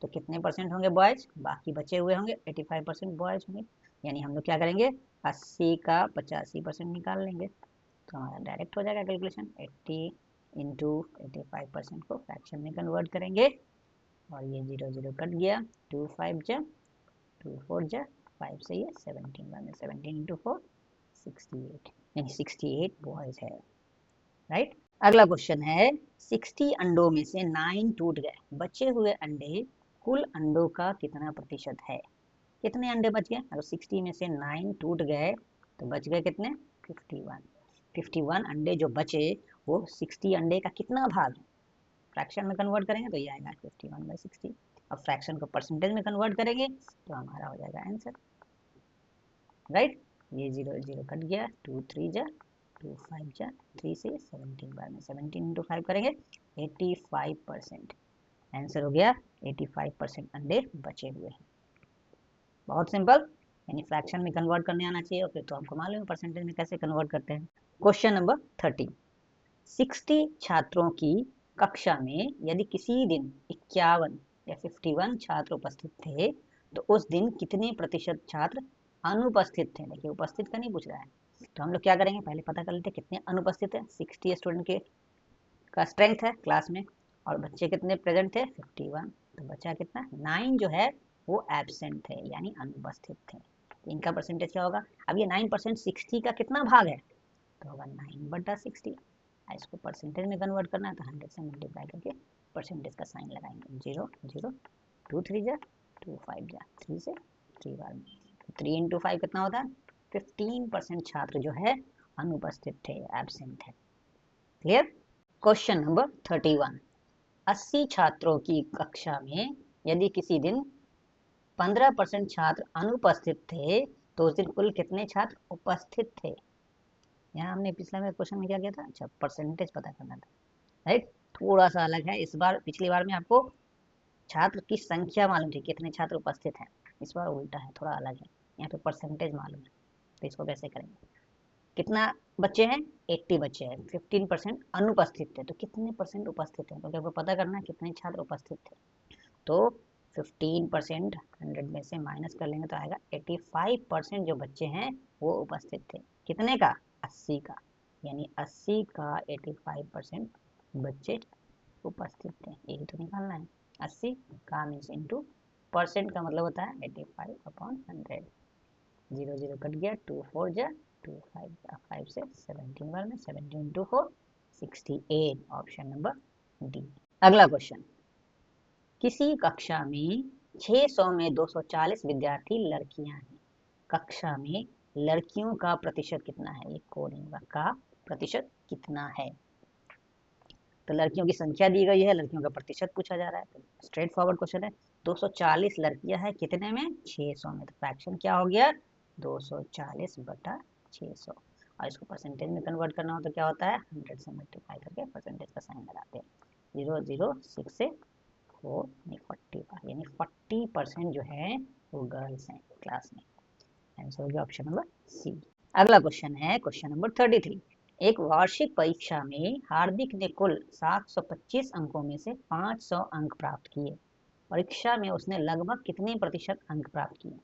तो कितने परसेंट होंगे बॉयज, बाकी बचे हुए होंगे 85% बॉयज होंगे, यानी हम लोग क्या करेंगे 80 का 85% निकाल लेंगे, तो हमारा डायरेक्ट हो जाएगा कैलकुलेशन, 80 इंटू 85% को फ्रैक्शन में कन्वर्ट करेंगे, और ये 0 0 कट गया, 2 5 जा 2 4 जा 5 से ये 17 बने, 17 इंटू 4 68, यानी 68 बॉयज है, राइट। अगला क्वेश्चन है, 60 अंडों में से 9 टूट गए, बचे हुए अंडे कुल अंडों का कितना प्रतिशत है? कितने अंडे बच गए? अगर 60 में से 9 टूट गए तो बच गए कितने? 51। 51 अंडे जो बचे वो 60 अंडे का कितना भाग है? फ्रैक्शन में कन्वर्ट करेंगे तो ये आएगा 51/60। अब फ्रैक्शन को परसेंटेज में कन्वर्ट करेंगे तो हमारा हो जाएगा आंसर, राइट। ये 0 0 कट गया, 2 3 जा 2 5 जा 3 से 17 बार में 17 इंटू 5 करेंगे 85%, आंसर हो गया 85% अंडे बचे हुए हैं। बहुत सिंपल, यानी फ्रैक्शन में कन्वर्ट करने आना चाहिए, और फिर तो हमको मालूम है परसेंटेज में कैसे कन्वर्ट करते हैं। क्वेश्चन नंबर 30, 60 छात्रों की कक्षा में यदि किसी दिन 51 या 51 छात्र उपस्थित थे तो उस दिन कितने प्रतिशत छात्र अनुपस्थित थे? देखिए उपस्थित का नहीं पूछ रहा है, तो हम लोग क्या करेंगे पहले पता कर लेते हैं कितने अनुपस्थित है। 60 स्टूडेंट के का स्ट्रेंथ है क्लास में, और बच्चे कितने प्रेजेंट थे 51, तो बचा कितना 9 जो है वो एब्सेंट थे यानी अनुपस्थित थे, तो इनका परसेंटेज क्या होगा? अब ये 9% 60 का कितना भाग है? तो होगा 9/60, इसको परसेंटेज में कन्वर्ट करना है तो 100 से मल्टीप्लाई करके परसेंटेज का साइन लगाएंगे, 0 0 2 3 जा 2 5 जा 3 से 3 बार में, 3 इंटू 5 कितना होता है? 15% छात्र जो है अनुपस्थित थे, एब्सेंट है। क्लियर? क्वेश्चन नंबर 31, 80 छात्रों की कक्षा में यदि किसी दिन 15% छात्र अनुपस्थित थे तो उस दिन कुल कितने छात्र उपस्थित थे? यहाँ हमने पिछले में क्वेश्चन में क्या किया था? अच्छा, परसेंटेज पता करना था, राइट। थोड़ा सा अलग है इस बार, पिछली बार में आपको छात्र की संख्या मालूम थी कितने छात्र उपस्थित हैं, इस बार उल्टा है, थोड़ा अलग है, यहाँ पे परसेंटेज मालूम है, तो इसको कैसे करेंगे? कितना बच्चे हैं? 80 बच्चे हैं, 15% अनुपस्थित थे, तो कितने परसेंट उपस्थित हैं? क्योंकि आपको पता करना है कितने छात्र उपस्थित थे, तो 15% 100 में से माइनस कर लेंगे तो आएगा 85% जो बच्चे हैं वो उपस्थित थे। कितने का? 80 का, यानी 80 का 85% बच्चे उपस्थित थे। यही तो निकालना है। 80 का मीन्स इंटू परसेंट का मतलब होता है 85/100। 0 0 कट गया, 2 4 जा 2 5 5 से 17 बार में 17 इंटू 4 68, ऑप्शन नंबर डी। अगला क्वेश्चन, किसी कक्षा में 600 में 240 विद्यार्थी लड़कियां हैं। कक्षा में लड़कियों का प्रतिशत कितना है? ये कोडिंग का प्रतिशत कितना है? तो लड़कियों की संख्या दी गई है, लड़कियों का प्रतिशत पूछा जा रहा है, तो स्ट्रेट फॉरवर्ड क्वेश्चन है। 240 लड़कियां हैं कितने में? 600 में। तो फ्रैक्शन क्या हो गया? 240/600। और इसको परसेंटेज में कन्वर्ट करना हो तो क्या होता है? 100 से मल्टीप्लाई करके परसेंटेज का साइन लगाते हैं। 006 से 4 यानी 40, यानी 40% जो है वो गर्ल्स हैं क्लास में। आंसर हो गया ऑप्शन नंबर सी। अगला क्वेश्चन है क्वेश्चन नंबर 33। एक वार्षिक परीक्षा में हार्दिक ने कुल 725 अंकों में से 500 अंक प्राप्त किए। परीक्षा में उसने लगभग कितने प्रतिशत अंक प्राप्त किए?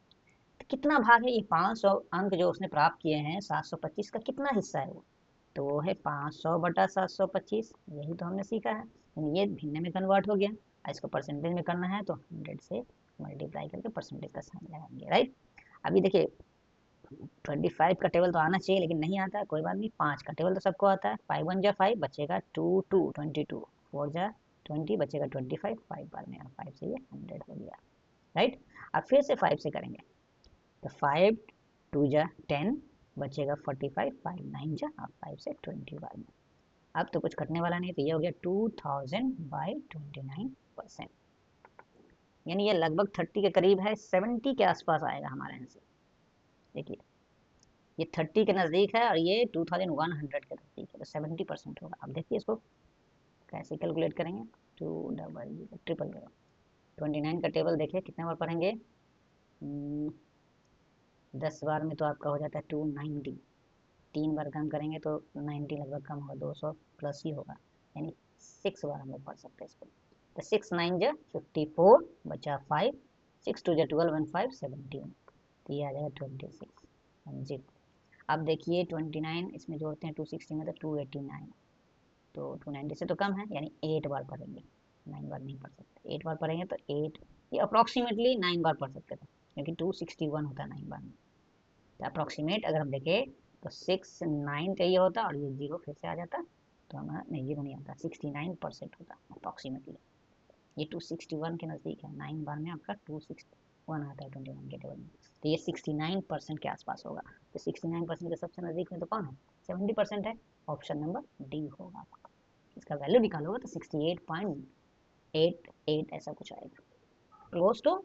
तो कितना भाग है ये 500 अंक जो उसने प्राप्त किए हैं? 725 का कितना हिस्सा है वो? तो वो है 500/725। यही तो हमने सीखा है, यानी ये भिन्न में कन्वर्ट हो गया। इसको परसेंटेज में करना है तो 100 से मल्टीप्लाई करके परसेंटेज का साइन लगाएंगे, राइट। अभी देखिए 25 का टेबल तो आना चाहिए लेकिन नहीं आता है, कोई बात नहीं। 5 का टेबल तो सबको आता है। 5 1 जा 5 बचेगा 2 2 22, 4 जा 20 बचेगा 25, 5 बार में 5 से ये 100 हो गया, राइट। अब फिर से 5 से करेंगे तो 5 2 जा 10 बचेगा 45, 5 9 जा 5 से 20 बार में। अब तो कुछ कटने वाला नहीं, तो ये हो गया 2000/29%, यानी ये लगभग 30 के करीब है, 70 के आसपास आएगा हमारे आंसर। देखिए ये 30 के नज़दीक है और ये 2100 के नज़दीक है, तो 70% होगा। अब देखिए इसको कैसे कैलकुलेट करेंगे। 200 29 का टेबल देखिए कितने बार पढ़ेंगे? 10 बार में तो आपका हो जाता है 290। 3 बार कम करेंगे तो 90 लगभग कम होगा, 200 प्लस ही होगा, यानी 6 बार हम लोग पढ़ सकते हैं इसको। तो 6 9 जा 54 बचा 5, 6 2 जा 12 1 5 17, तो ये आ जाएगा 26 जी। अब देखिए 29 इसमें जोड़ते हैं 260 में तो 289, तो 290 से तो कम है, यानी 8 बार पढ़ेंगे। 9 बार नहीं पढ़ सकते, 8 बार पढ़ेंगे तो 8, ये अप्रॉक्सीमेटली 9 बार पढ़ सकते थे क्योंकि 261 होता है 9 बार में। तो अप्रॉक्सीमेट अगर हम देखें तो 6 9 का ये होता और ये 0 फिर से आ जाता, तो हमारा नहीं 0 नहीं आता, 69% होता अप्रॉक्सीमेटली। ये 261 के नज़दीक है। 9 बार में आपका 261 आता है 21 के टेबल में, तो ये 69% के आसपास होगा। तो 69% के सबसे नज़दीक में तो कौन है? 70% है, ऑप्शन नंबर डी होगा। इसका वैल्यू निकालोगे तो 68.88 ऐसा कुछ आएगा, क्लोज टू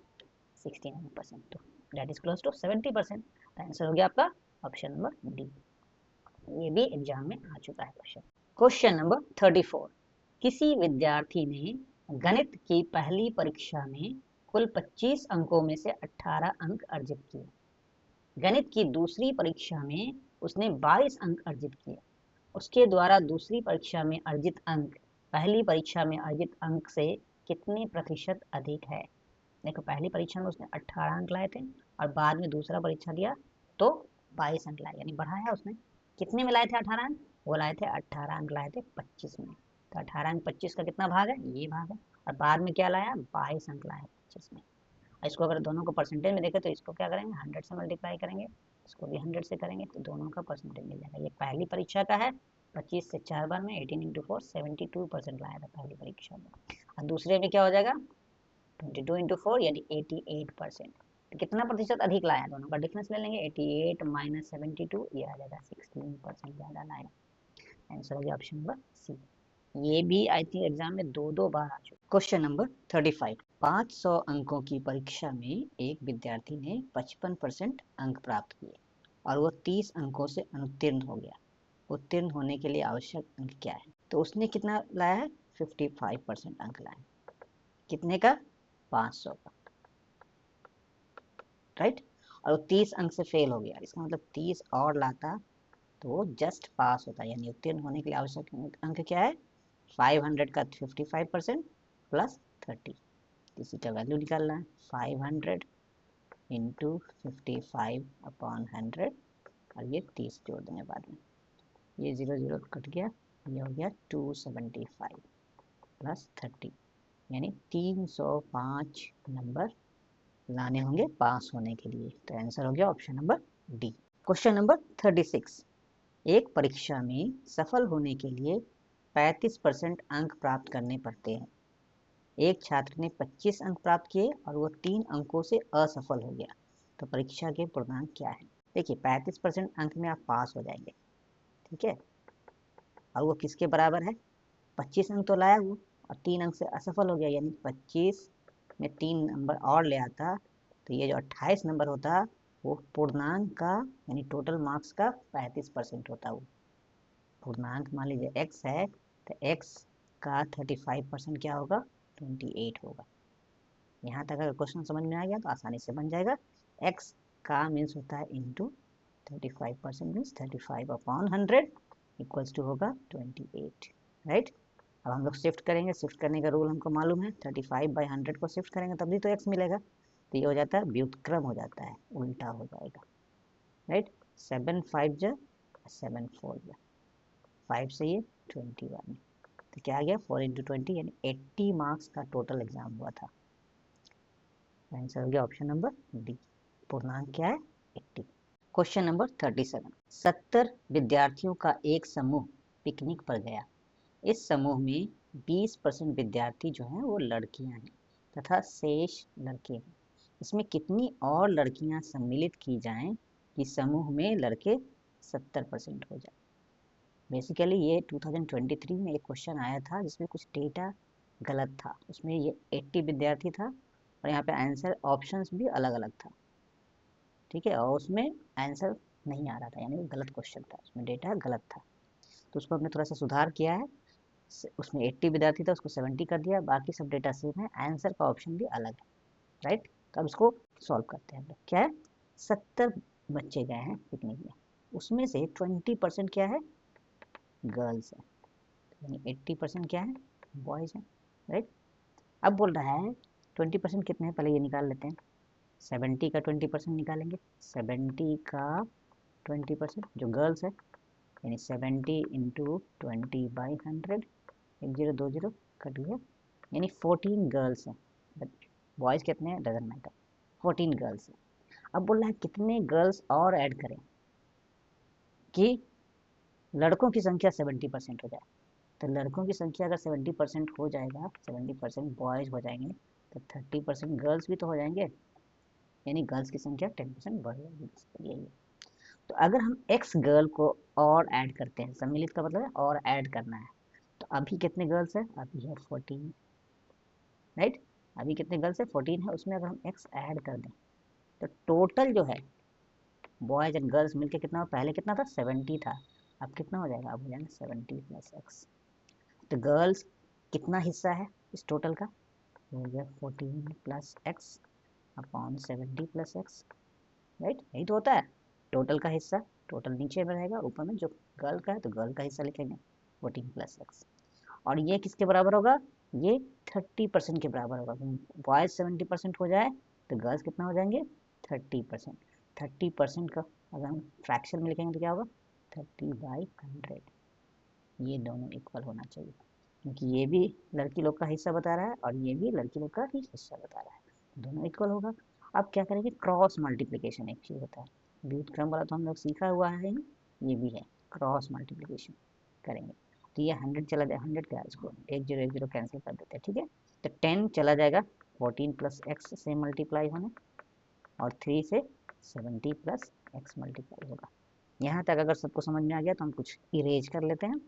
69%, तो दैट इज क्लोज टू 70%। तो आंसर हो गया आपका ऑप्शन नंबर डी। ये भी एग्जाम में आ चुका है क्वेश्चन। Question number 34। किसी विद्यार्थी ने गणित की पहली परीक्षा में कुल 25 अंकों में से 18 अंक अर्जित किए। गणित की दूसरी परीक्षा में उसने 22 अंक अर्जित किए। उसके द्वारा दूसरी परीक्षा में अर्जित अंक पहली परीक्षा में अर्जित अंक से कितने प्रतिशत अधिक है? देखो पहली परीक्षा में उसने 18 अंक लाए थे और बाद में दूसरा परीक्षा दिया तो 22 अंक लाए, यानी बढ़ाया उसने। कितने में लाए थे 18 अंक? वो लाए थे 18 अंक लाए थे 25 में, तो 18 अंक 25 का कितना भाग है? ये भाग है। और बाद में क्या लाया? 22 अंक लाया 25 में। इसको अगर दोनों को परसेंटेज में देखें तो इसको क्या करेंगे? 100 से मल्टीप्लाई करेंगे, इसको भी 100 से करेंगे, तो दोनों का परसेंटेज मिल जाएगा। ये पहली परीक्षा का है, 25 से 4 बार में 18 इंटू 4 72% लाया था पहली परीक्षा में। और दूसरे में क्या हो जाएगा? 22 इंटू 4 यानी 88%। तो कितना प्रतिशत अधिक लाया? दोनों का डिफरेंस ले लेंगे, 88 माइनस 72, ये आ जाएगा 16% ज़्यादा लाया। आंसर हो गया ऑप्शन नंबर सी। ये भी आई थिंक एग्जाम में 2 बार आ चुका। Question number 35। 500 अंकों की परीक्षा में एक विद्यार्थी ने 55% अंक प्राप्त किए और वो 30 अंकों से अनुत्तीर्ण हो गया। उत्तीर्ण होने के लिए आवश्यक अंक क्या है? तो उसने कितना लाया है? 55% अंक लाया। कितने का? 500 का, राइट। और वो 30 अंक से फेल हो गया, इसका मतलब 30 और लाता तो वो जस्ट पास होता, यानी उत्तीर्ण होने के लिए आवश्यक अंक क्या है? 500 का 55% प्लस 30, इसी का वैल्यू निकालना है। 500 इंटू 55/100 और ये 30 जोड़ देंगे बाद में, ये 0 0 कट गया, ये हो गया 275 प्लस 30, यानी 305 नंबर लाने होंगे पास होने के लिए। तो आंसर हो गया option number D. Question number 36, एक परीक्षा में सफल होने के लिए 35% अंक प्राप्त करने पड़ते हैं। एक छात्र ने 25 अंक प्राप्त किए और वो 3 अंकों से असफल हो गया, तो परीक्षा के पूर्णांक क्या है? देखिए 35% अंक में आप पास हो जाएंगे, ठीक है, और वो किसके बराबर है? 25 अंक तो लाया वो और 3 अंक से असफल हो गया, यानी 25 में 3 नंबर और ले आता तो ये जो 28 नंबर होता वो पूर्णांक का यानी टोटल मार्क्स का 35% होता। वो पूर्णांक मान लीजिए x है तो x का 35% क्या होगा? 28 होगा। यहाँ तक अगर क्वेश्चन समझ में आ गया तो आसानी से बन जाएगा। x का मीन्स होता है इंटू 35% मीन्स 35/100 इक्वल्स टू होगा 28, राइट। अब हम लोग शिफ्ट करेंगे, शिफ्ट करने का रूल हमको मालूम है, 35/100 को शिफ्ट करेंगे तभी तो x मिलेगा, तो ये हो जाता है व्युत्क्रम हो जाता है, उल्टा हो जाएगा, राइट। 7 5 जा 7 4 जा 5 से ये 21, तो क्या आ गया 4 इंटू 20 यानी 80 मार्क्स का टोटल एग्जाम हुआ था। आंसर हो गया ऑप्शन नंबर डी, पूर्णांक क्या है? 80। क्वेश्चन नंबर 37, 70 विद्यार्थियों का एक समूह पिकनिक पर गया। इस समूह में 20% विद्यार्थी जो हैं वो लड़कियां हैं तथा शेष लड़के हैं। इसमें कितनी और लड़कियां सम्मिलित की जाएं कि समूह में लड़के 70% हो जाए? बेसिकली ये 2023 में एक क्वेश्चन आया था जिसमें कुछ डेटा गलत था, उसमें ये 80 विद्यार्थी था और यहाँ पे आंसर ऑप्शंस भी अलग अलग था, ठीक है, और उसमें आंसर नहीं आ रहा था, यानी गलत क्वेश्चन था, उसमें डेटा गलत था, तो उसको हमने थोड़ा सा सुधार किया है। उसमें 80 विद्यार्थी था, उसको 70 कर दिया, बाकी सब डेटा सेम है, आंसर का ऑप्शन भी अलग है, राइट। तो अब इसको सॉल्व करते हैं हम लोग। क्या है? 70 बच्चे गए हैं पिकनिक में, उसमें से 20% क्या है? गर्ल्स है, यानी 80% क्या है? बॉयज है, राइट। अब बोल रहा है 20% कितने हैं, पहले ये निकाल लेते हैं। 70 का 20% निकालेंगे, 70 का 20% जो गर्ल्स है, यानी 70 इंटू 20/100, 1 0 2 0 कट गया, यानी 14 गर्ल्स हैं, बॉयज़ कितने हैं डजंट मैटर, 14 गर्ल्स हैं। अब बोल रहा है कितने गर्ल्स और ऐड करें कि लड़कों की संख्या 70% हो जाए। तो लड़कों की संख्या अगर 70% हो जाएगा, 70% बॉयज़ हो जाएंगे, तो 30% गर्ल्स भी तो हो जाएंगे, यानी गर्ल्स की संख्या 10% बढ़ जाएगी, यही है। तो अगर हम एक्स गर्ल को और ऐड करते हैं, सम्मिलित का मतलब है और ऐड करना है, तो अभी कितने गर्ल्स है? अभी है 14, राइट। अभी कितने गर्ल्स है? 14 है, उसमें अगर हम एक्स ऐड कर दें तो टोटल जो है बॉयज एंड गर्ल्स मिलके कितना, पहले कितना था? 70 था, अब कितना हो जाएगा? अब हो जाएगा 70 प्लस एक्स। तो गर्ल्स कितना हिस्सा है इस टोटल का? हो गया 14 plus x upon 70 plus x, right. यही तो होता है टोटल का हिस्सा, टोटल नीचे में रहेगा, ऊपर में जो गर्ल का है तो गर्ल का हिस्सा लिखेंगे 14 प्लस एक्स। और ये किसके बराबर होगा? ये 30% के बराबर होगा। बॉयज 70% हो जाए तो गर्ल्स कितना हो जाएंगे? 30%। 30% का अगर हम फ्रैक्शन में लिखेंगे तो क्या होगा? 30/100। ये दोनों इक्वल होना चाहिए, क्योंकि ये भी लड़की लोग का हिस्सा बता रहा है और ये भी लड़की लोग का ही हिस्सा बता रहा है, दोनों इक्वल होगा। अब क्या करेंगे? क्रॉस मल्टीप्लिकेशन एक चीज़ होता है, व्युत्क्रम वाला तो हम लोग सीखा हुआ है, ये भी है, क्रॉस मल्टीप्लिकेशन करेंगे तो ये 100 चला जाए, 100 क्या है, इसको 1 0 1 0 कैंसिल कर देते हैं, ठीक है। तो 10 चला जाएगा 14 प्लस एक्स से मल्टीप्लाई होने, और 3 से 70 प्लस एक्स मल्टीप्लाई होगा। यहाँ तक अगर सबको समझ में आ गया तो हम कुछ इरेज कर लेते हैं।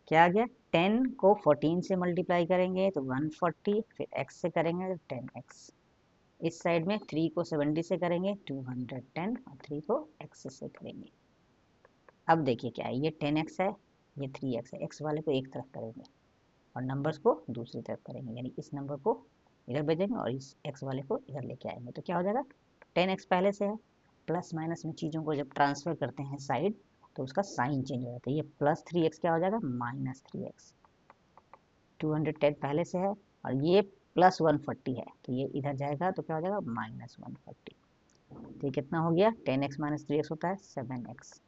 क्या आ गया? 10 को 14 से मल्टीप्लाई करेंगे तो 140, फिर x से करेंगे तो 10x, इस साइड में 3 को 70 से करेंगे 210, और 3 को x से करेंगे। अब देखिए क्या है, ये 10x है, ये 3x है, x वाले को एक तरफ करेंगे और नंबर्स को दूसरी तरफ करेंगे, यानी इस नंबर को इधर भेजेंगे और इस x वाले को इधर लेके आएंगे, तो क्या हो जाएगा? 10x पहले से है, प्लस माइनस में चीज़ों को जब ट्रांसफर करते हैं साइड तो उसका साइन चेंज हो जाता है, ये प्लस 3x क्या हो जाएगा? Minus 3x। 210 पहले से है और ये प्लस 140 है तो ये इधर जाएगा तो क्या हो जाएगा माइनस 140। तो ये कितना हो गया 10x माइनस 3x होता है 7x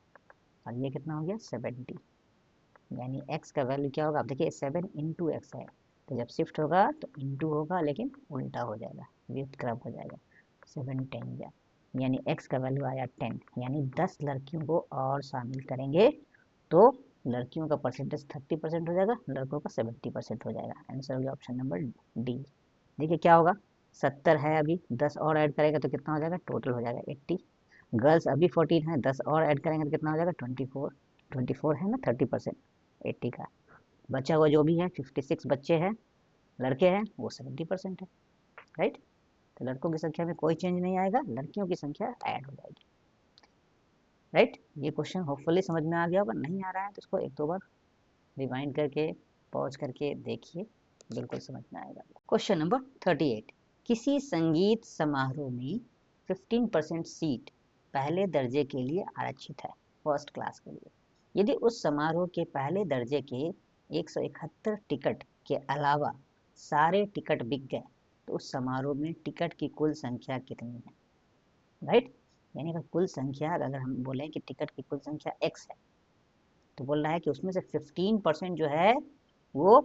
और ये कितना हो गया 70। यानी x का वैल्यू क्या होगा, आप देखिए 7 इंटू एक्स है तो जब शिफ्ट होगा तो इंटू होगा लेकिन उल्टा हो जाएगा, व्युत्क्रम हो जाएगा 7 10 जा, यानी x का वैल्यू आया 10। यानी 10 लड़कियों को और शामिल करेंगे तो लड़कियों का परसेंटेज 30% हो जाएगा, लड़कों का 70% हो जाएगा। आंसर हो गया ऑप्शन नंबर डी। देखिए क्या होगा 70 है, अभी 10 और ऐड करेंगे तो कितना हो जाएगा, टोटल हो जाएगा 80। गर्ल्स अभी 14 है, 10 और ऐड करेंगे तो कितना हो जाएगा 24। 24 है ना 30%, 80 का बचा हुआ जो भी है 56 बच्चे हैं लड़के हैं वो 70% है, राइट। तो लड़कों की संख्या में कोई चेंज नहीं आएगा, लड़कियों की संख्या ऐड हो जाएगी, राइट। ये क्वेश्चन होपफुली समझ में आ गया होगा, नहीं आ रहा है तो इसको एक दो बार रिवाइंड करके पॉज करके देखिए, बिल्कुल समझ में आएगा। क्वेश्चन नंबर 38, किसी संगीत समारोह में 15% सीट पहले दर्जे के लिए आरक्षित है, फर्स्ट क्लास के लिए। यदि उस समारोह के पहले दर्जे के 171 टिकट के अलावा सारे टिकट बिक गए तो उस समारोह में टिकट की कुल संख्या कितनी है, राइट। यानी अगर कुल संख्या, अगर हम बोलें कि टिकट की कुल संख्या x है तो बोल रहा है कि उसमें से 15% जो है वो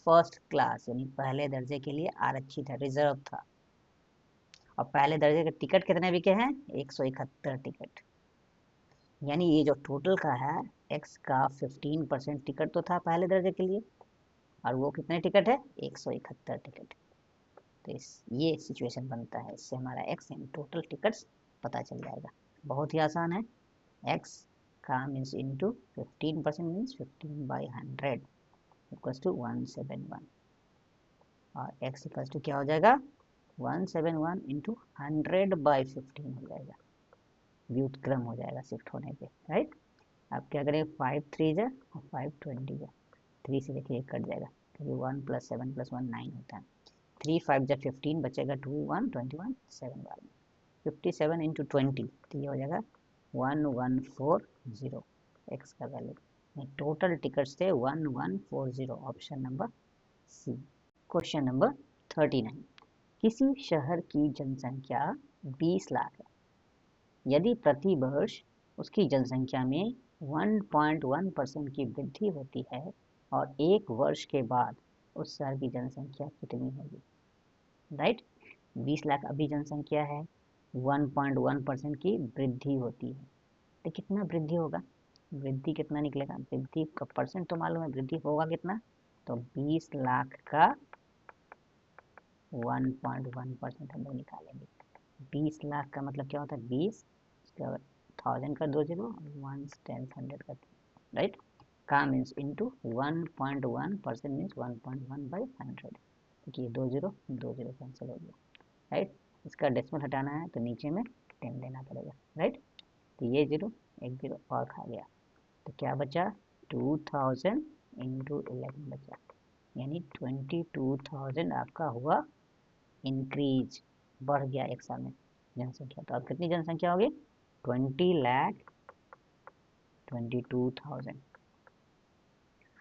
फर्स्ट क्लास यानी पहले दर्जे के लिए आरक्षित है, रिजर्व था। और पहले दर्जे के टिकट कितने बिके हैं 171 टिकट, यानी ये जो टोटल का है x का 15% टिकट तो था पहले दर्जे के लिए और वो कितने टिकट है 171 टिकट। तो ये सिचुएशन बनता है, इससे हमारा x यानी टोटल टिकट्स पता चल जाएगा। बहुत ही आसान है, x का means into 15% means 15/100 equals to 171 और x इक्वल्स टू क्या हो जाएगा 171 इंटू 100/15 हो जाएगा, व्युत्क्रम हो जाएगा शिफ्ट होने पे, राइट। अब क्या करें 5 3 जा और 5 20 जा, 3 से देखिए कट जाएगा क्योंकि 1 + 7 + 1 9 होता है, 3 5 जा 15 बचेगा 2 1 21 7 बार में 57 इंटू 20 तो ये हो जाएगा 1140 x का वैल्यू। टोटल टिकट्स थे 1140, option number C. Question number 39, किसी शहर की जनसंख्या 20 लाख है, यदि प्रति वर्ष उसकी जनसंख्या में 1.1% की वृद्धि होती है और एक वर्ष के बाद उस शहर की जनसंख्या कितनी होगी, राइट। 20 लाख अभी जनसंख्या है, 1.1% की वृद्धि होती है तो कितना वृद्धि होगा, वृद्धि कितना निकलेगा, वृद्धि का परसेंट तो मालूम है, वृद्धि होगा कितना, तो 20 लाख का 1.1% हम लोग निकालेंगे। 20 लाख का मतलब क्या होता है 20, 1000 का 2 जीरो, 1 10 100 का, राइट। का मीन्स इंटू 1.1% मीन्स 1.1/100, देखिए 2 जीरो कैंसिल हो गया, राइट। इसका डेसिमल हटाना है तो नीचे में 10 लेना पड़ेगा, राइट। तो ये जीरो एक जीरो और खा गया तो क्या बचा 2000 इंटू 11 बचा, यानी 22,000 आपका हुआ इंक्रीज, बढ़ गया एक साल में जनसंख्या। तो अब कितनी जनसंख्या होगी 20,22,000।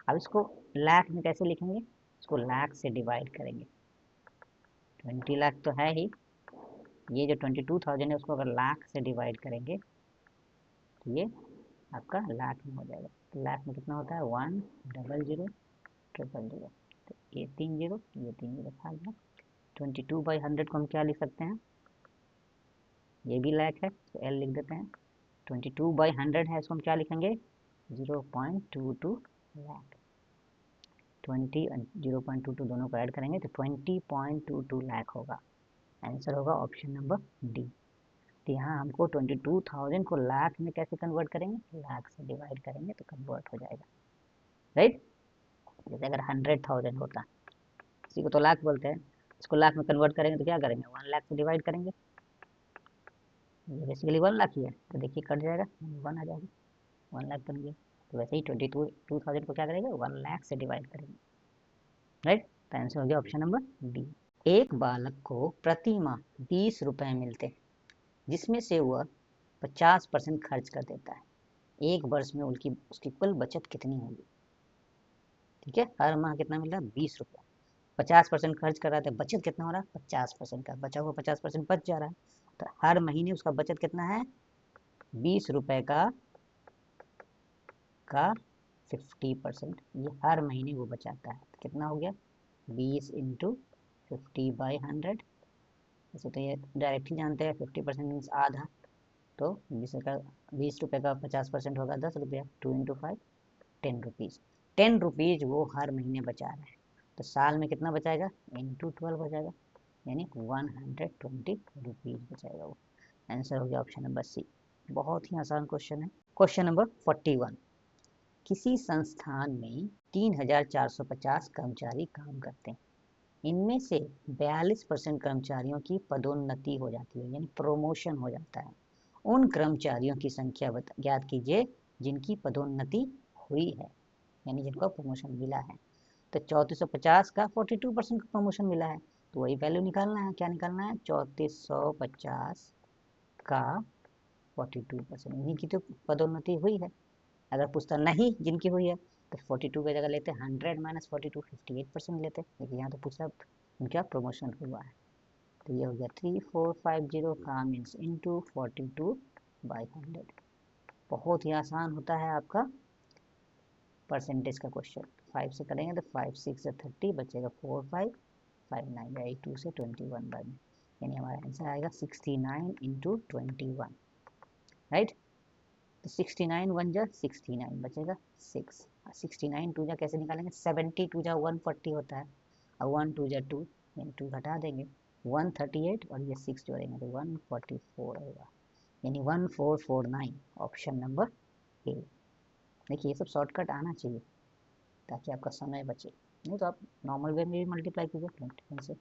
अब इसको लाख में कैसे लिखेंगे, इसको लाख से डिवाइड करेंगे, 20 लाख तो है ही, ये जो 22,000 है उसको अगर लाख से डिवाइड करेंगे तो ये आपका लाख में हो जाएगा। तो लाख में कितना होता है 100 000 तो ये 3 जीरो खा गया। 22/100 को हम क्या लिख सकते हैं, ये भी लाख है तो L लिख देते हैं, 22/100 है इसको हम क्या लिखेंगे 0.22 लाख, 20 0.22 दोनों को ऐड करेंगे तो 20.22 लाख होगा। आंसर होगा ऑप्शन नंबर डी। तो यहाँ हमको 22,000 को लाख में कैसे कन्वर्ट करेंगे, लाख से डिवाइड करेंगे तो कन्वर्ट हो जाएगा, राइट। जैसे अगर 100,000 होता, इसी को तो लाख बोलते हैं, इसको लाख में कन्वर्ट करेंगे तो क्या करेंगे 1 लाख से डिवाइड करेंगे, ये बेसिकली 1 लाख ही है तो देखिए कट जाएगा 1 आ जाएगा, 1 लाख बन गया। तो वैसे ही 22,000 को क्या करेंगे 1 लाख से डिवाइड करेंगे, राइट। तो आंसर हो गया ऑप्शन नंबर डी। एक बालक को प्रति माह 20 रुपए मिलते हैं जिसमें से वह 50% खर्च कर देता है, एक वर्ष में उसकी कुल बचत कितनी होगी, ठीक है। हर माह कितना मिल रहा है 20 रुपया, 50% खर्च कर रहा है तो बचत कितना हो रहा है, 50% का, बचा हुआ 50% बच जा रहा है। तो हर महीने उसका बचत कितना है, 20 रुपए का 50%, ये हर महीने वो बचाता है। तो कितना हो गया, 20 इंटू 50/100। वैसे तो ये डायरेक्टली जानते हैं 50% मीन्स आधा, तो 20 रुपये का 50% होगा 10 रुपया, 2 इंटू 5 10 रुपीज़। 10 रुपीज़ वो हर महीने बचा रहा है, तो साल में कितना बचाएगा, इंटू 12 बचाएगा, यानी 120 रुपीज़ बचाएगा वो। आंसर हो गया ऑप्शन नंबर सी। बहुत ही आसान क्वेश्चन है। क्वेश्चन नंबर 41, किसी संस्थान में 3450 कर्मचारी काम करते हैं, इनमें से 42% कर्मचारियों की पदोन्नति हो जाती है, यानी प्रमोशन हो जाता है। उन कर्मचारियों की संख्या ज्ञात कीजिए जिनकी पदोन्नति हुई है, यानी जिनको प्रमोशन मिला है। तो 3450 का 42% का प्रमोशन मिला है, तो वही वैल्यू निकालना है। क्या निकालना है, 3450 का 42%, इन्हीं की तो पदोन्नति हुई है। अगर पूछता नहीं जिनकी हुई है तो 42 की जगह लेते 100 माइनस 42, 58% लेते, लेकिन यहाँ तो पूछा उनका प्रमोशन हुआ है। तो ये हो गया 3450 का मीन्स इंटू 42/100। बहुत ही आसान होता है आपका परसेंटेज का क्वेश्चन। 5 से करेंगे तो 5 6 से 30 बचेगा 4 5 5 9 बाई 2 से 21 बाई में, यानी हमारा आंसर आएगा 69 इंटू 21, राइट। तो 69 1 जा 69 बचेगा 6, 69 2 जा कैसे निकालेंगे, 70 2 जा 140 होता है, और 1 2 जा 2, यानी 2 घटा देंगे 138, और ये 6 जोड़ेंगे तो 144 होगा, यानी 1449, ऑप्शन नंबर ए। देखिए ये सब शॉर्टकट आना चाहिए ताकि आपका समय बचे, नहीं तो आप नॉर्मल वे में भी मल्टीप्लाई कीजिए 21 से।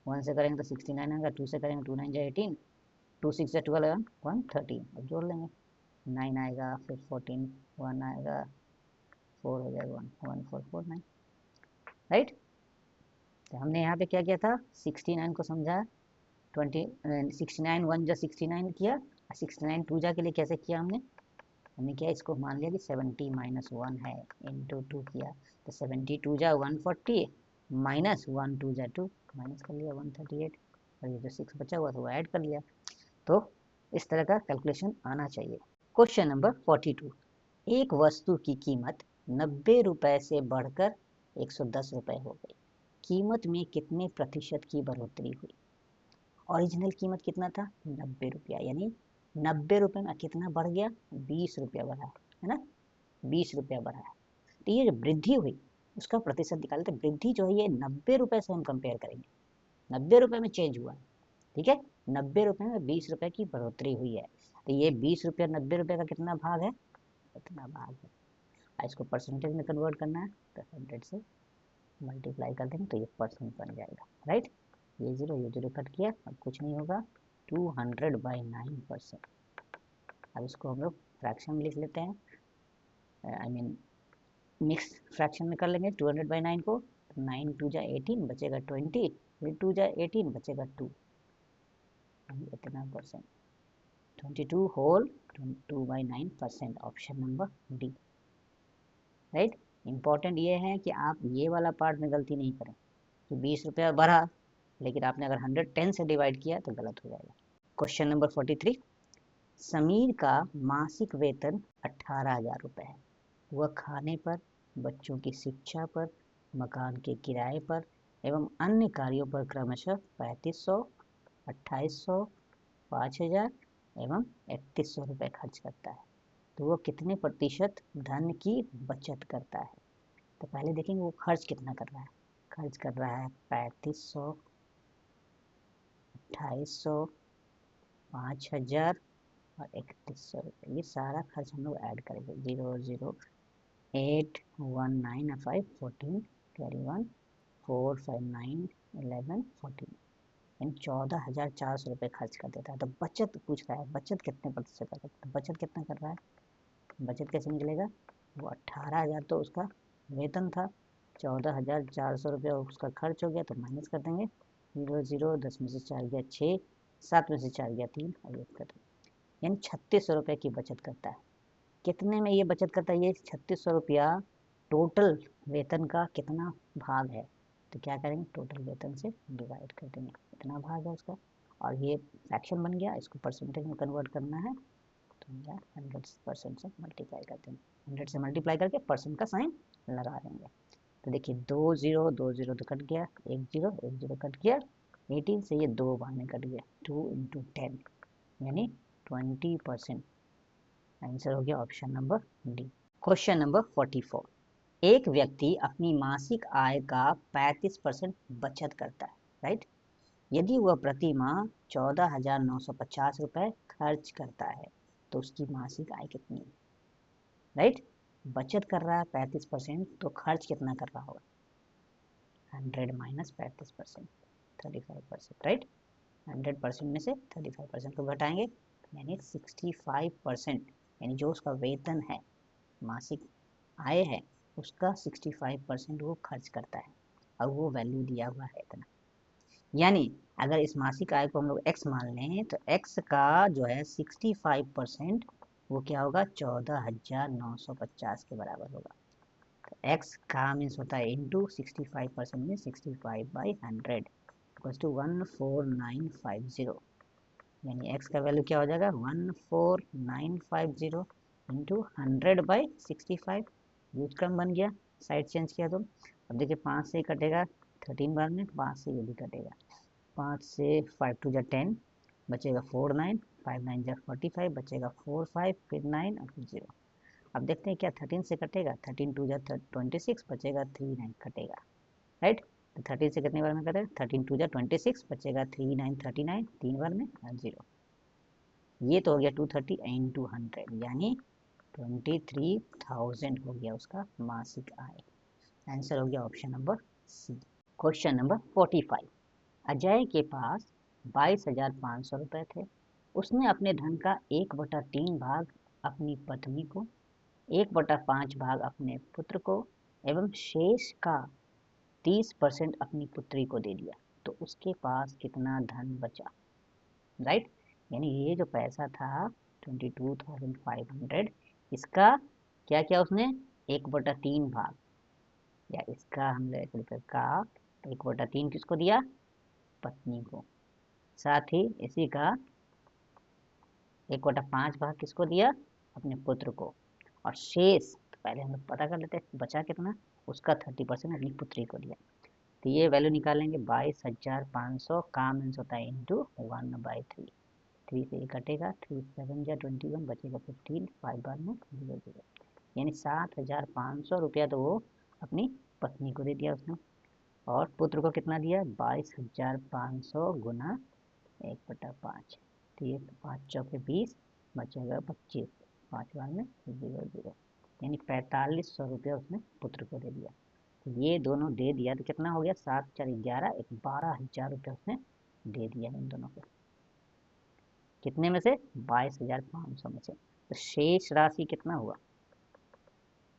1 से करेंगे तो 69 आएगा, 2 से करेंगे 2 9 जा 18, 2 6 जा 12 113, अब जोड़ लेंगे 9 आएगा, फिर 14 1 आएगा, 4 हो जाएगा 1449, राइट। तो हमने यहाँ पे क्या किया था, 69 को समझा, 69 1 जा 69 किया, 69 2 जा के लिए कैसे किया हमने क्या इसको मान लिया कि 70 माइनस 1 है, इंटू 2 किया, तो 70 2 जा 140 माइनस 1 2 जा 2, माइनस कर लिया 138, और ये जो 6 बचा हुआ था वो ऐड कर लिया। तो इस तरह का कैलकुलेशन आना चाहिए। क्वेश्चन नंबर 42, एक वस्तु की कीमत 90 रुपए से बढ़कर 110 रुपए हो गई, कीमत में कितने प्रतिशत की बढ़ोतरी हुई। ओरिजिनल कीमत कितना था, 90 रुपया, यानी 90 रुपये में कितना बढ़ गया, 20 रुपया बढ़ा है ना, 20 रुपया बढ़ा है। तो ये जो वृद्धि हुई उसका प्रतिशत निकालते, वृद्धि जो है ये 90 रुपये से हम कंपेयर करेंगे, 90 रुपये में चेंज हुआ है, ठीक है, 90 रुपये में 20 रुपये की बढ़ोतरी हुई है। तो ये 20 रुपया 90 रुपये का कितना भाग है, इतना भाग है। इसको परसेंटेज में कन्वर्ट करना है तो 100 से मल्टीप्लाई कर देंगे तो ये परसेंट बन जाएगा, राइट। ये जीरो कट किया, अब कुछ नहीं होगा, 200/9%। अब इसको हम लोग फ्रैक्शन में लिख लेते हैं, आई मीन मिक्स फ्रैक्शन में कर लेंगे 200/9 को, 9 2 जा 18 बचेगा 20, फिर 2 जा 18 बचेगा 2, इतना percent, 22 whole 2/9%, option number D, right. Important ये है कि आप ये वाला पार्ट में गलती नहीं करें कि 20 रुपया बढ़ा लेकिन आपने अगर 110 से डिवाइड किया तो गलत हो जाएगा। क्वेश्चन नंबर 43, समीर का मासिक वेतन 18,000 रुपये है, वह खाने पर, बच्चों की शिक्षा पर, मकान के किराए पर एवं अन्य कार्यों पर क्रमशः 3500, 2800, 5000 एवं 3100 रुपये खर्च करता है, तो वो कितने प्रतिशत धन की बचत करता है। तो पहले देखेंगे वो खर्च कितना कर रहा है, खर्च कर रहा है 3500, 2800, 5000 और 3100 रुपये, ये सारा खर्च हम लोग ऐड करेंगे, 0 0 8 1 9 5 14 21 4 5 9 11 14, यानी 14,400 रुपये खर्च कर देता है। तो बचत पूछ रहा है, बचत कितने प्रतिशत कर, तो बचत कितना कर रहा है, बचत कैसे निकलेगा, वो 18,000 तो उसका वेतन था, 14,400 रुपये उसका खर्च हो गया, तो माइनस कर देंगे 0 0, 10 में से 4 गया 6, 7 में से 4 गया 3 और 1 कर देंगे, यानी 3600 रुपये की बचत करता है। कितने में ये बचत करता है, ये 3600 रुपया टोटल वेतन का कितना भाग है, तो क्या करेंगे, टोटल वेतन से डिवाइड कर देंगे, इतना भाग है उसका, और ये फ्रैक्शन बन गया, इसको परसेंटेज में कन्वर्ट करना है तो 100% से मल्टीप्लाई कर देंगे, 100 से मल्टीप्लाई करके परसेंट का साइन लगा देंगे। तो देखिए 2 0 तो कट गया, 1 0 कट गया, 18 से ये 2 बार में कट गया, 2 × 10 यानी 20%। आंसर हो गया option number D. Question number 44, एक व्यक्ति अपनी मासिक आय का 35% बचत करता है, राइट। यदि वह प्रति माह 14,950 रुपए खर्च करता है तो उसकी मासिक आय कितनी है, राइट। बचत कर रहा है 35%, तो खर्च कितना कर रहा होगा, 100 माइनस 35%, 35%, राइट। 100% में से 35% को घटाएंगे यानी 65%, यानी जो उसका वेतन है, मासिक आय है, उसका 65% वो खर्च करता है, और वो वैल्यू दिया हुआ है इतना। यानी अगर इस मासिक आय को हम लोग x मान लें तो x का जो है 65% वो क्या होगा, 14,950 के बराबर होगा। तो x का मीन्स होता है इंटू 65% में 65/100 इक्वल्स टू 14950, यानी x का वैल्यू क्या हो जाएगा, 14950 इंटू 100/65, व्युत्क्रम बन गया, साइड चेंज किया तो अब देखिए 5 से कटेगा 13 बार में, 5 से ये भी कटेगा, 5 से 5 2 जा 10, बचेगा 4 9, 5 9 जा 45, बचेगा 4 5, फिर 9 और फिर 0। अब देखते हैं क्या 13 से कटेगा, 13 2 जा 26, बचेगा 3 9 कटेगा, राइट। तो 13 से कितने बार में कटेगा, 13 2 जा 26, बचेगा 3 9 39, 3 बार में और 0। ये तो हो गया 230 इंटू 100, यानी 23,000 हो गया उसका मासिक आय। आंसर हो गया option number C. Question number 45, Ajay के पास 22,500 रुपए थे। उसने अपने धन का 1/3 भाग अपनी पत्नी को, 1/5 भाग अपने पुत्र को एवं शेष का 30% अपनी पुत्री को दे दिया, तो उसके पास कितना धन बचा, राइट। यानी ये जो पैसा था 22,500, इसका क्या किया उसने, 1/3 भाग, या इसका हम रुपये का 1/3 किसको दिया, पत्नी को, साथ ही इसी का 1/5 भाग किसको दिया, अपने पुत्र को, और शेष तो पहले हम लोग पता कर लेते हैं बचा कितना, उसका 30% अपनी पुत्री को दिया। तो ये वैल्यू निकालेंगे 22,500 का मीन्स होता है इंटू 1/3, 3 से ये कटेगा, 3 7 जा 21, बचेगा 15, 5 बार में 0 0, यानी 7,500 रुपया तो वो अपनी पत्नी को दे दिया उसने, और पुत्र को कितना दिया, 22,500 गुना 1/5, तो ये 5 चौके 20, बचेगा 25, 5 बार में 0 0, यानी 4,500 रुपया उसने पुत्र को दे दिया। तो ये दोनों दे दिया तो कितना हो गया, 7 4 11, 12,000 रुपया उसने दे दिया इन दोनों को, कितने में से, 22,500 में से। तो शेष राशि कितना हुआ,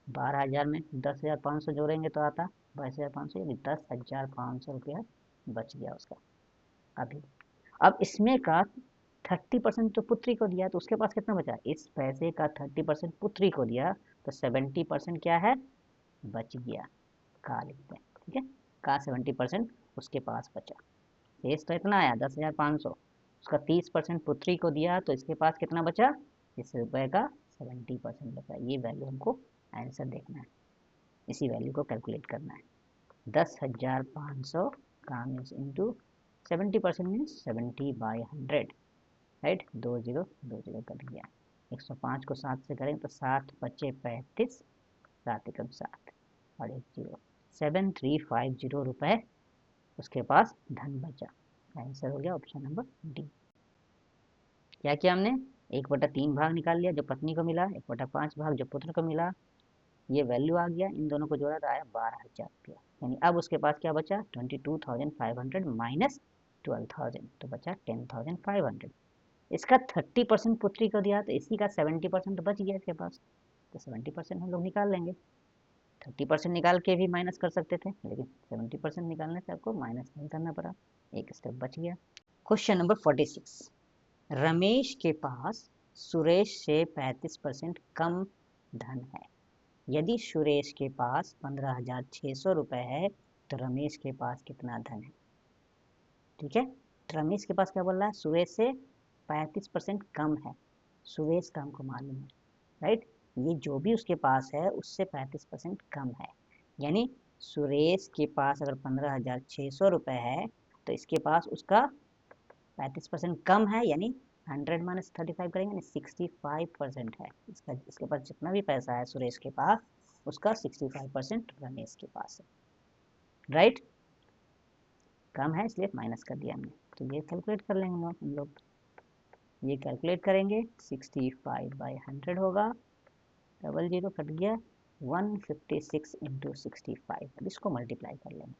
12,000 में 10,500 जोड़ेंगे तो आता 22,500, यानी 10,500 रुपया बच गया उसका। अभी अब इसमें का 30% तो पुत्री को दिया, तो उसके पास कितना बचा, इस पैसे का 30% पुत्री को दिया, तो 70% क्या है, बच गया, का लिखते हैं, ठीक है, का 70% उसके पास बचा। शेष तो इतना आया 10,500, उसका 30% पुत्री को दिया, तो इसके पास कितना बचा, इस रुपए का 70% बचा। ये वैल्यू हमको आंसर देखना है, इसी वैल्यू को कैलकुलेट करना है। 10,500 का means into 70% means 70/100, right, 2 0 2 0 cut गया, 105 को 7 से करें तो 7 बचे 35, 7 एकम 7 और 1 0, 7350 रुपए उसके पास धन बचा। आंसर हो गया ऑप्शन नंबर डी। क्या किया हमने, 1/3 भाग निकाल लिया जो पत्नी को मिला, 1/5 भाग जो पुत्र को मिला, ये वैल्यू आ गया, इन दोनों को जोड़ा तो आया 12,000 रुपया, यानी अब उसके पास क्या बचा, 22,500 माइनस 12,000, तो बचा 10,500। इसका 30% पुत्री को दिया, तो इसी का 70% बच गया इसके पास, तो 70% हम लोग निकाल लेंगे। 30% निकाल के भी माइनस कर सकते थे, लेकिन 70% निकालने से आपको माइनस नहीं करना पड़ा, एक स्टेप बच गया। क्वेश्चन नंबर 46, रमेश के पास सुरेश से 35% कम धन है। यदि सुरेश के पास 15,600 रुपये है तो रमेश के पास कितना धन है। ठीक है, तो रमेश के पास क्या बोल रहा है, सुरेश से 35% कम है। सुरेश का हमको मालूम है, राइट। ये जो भी उसके पास है उससे 35% कम है, यानी सुरेश के पास अगर 15,600 रुपये है तो इसके पास उसका 35% कम है, यानी 100 माइनस 35 करेंगे यानी 65% है इसका। इसके पास जितना भी पैसा है सुरेश के पास उसका 65% रमेश के पास है, राइट। कम है इसलिए माइनस कर दिया हमने। तो ये कैलकुलेट कर लेंगे हम लोग, ये कैलकुलेट करेंगे 65/100 होगा, 00 कट गया, 156 इंटू 65। अब इसको मल्टीप्लाई कर लेंगे,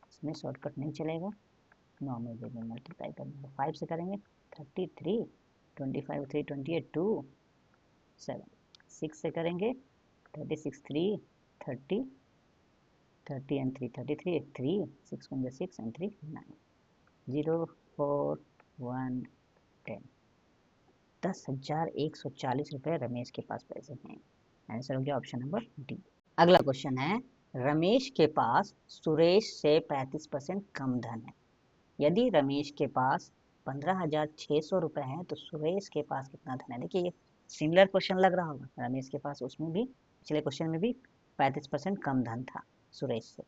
इसमें शॉर्टकट नहीं चलेगा, नॉर्मल वे में मल्टीप्लाई करेंगे। 5 से करेंगे 33, 25 3 28 2 7, 6 से करेंगे 36 3 30, 30 and 3 33 3, 6 1 6 and 3 9, 0 4 1 10, 10,140 रुपये रमेश के पास पैसे हैं। आंसर हो गया ऑप्शन नंबर डी। अगला क्वेश्चन है, रमेश के पास सुरेश से 35% कम धन है। यदि रमेश के पास 15,600 रुपये हैं तो सुरेश के पास कितना धन है। देखिए ये सिमिलर क्वेश्चन लग रहा होगा, रमेश के पास उसमें भी पिछले क्वेश्चन में भी 35% कम धन था सुरेश से,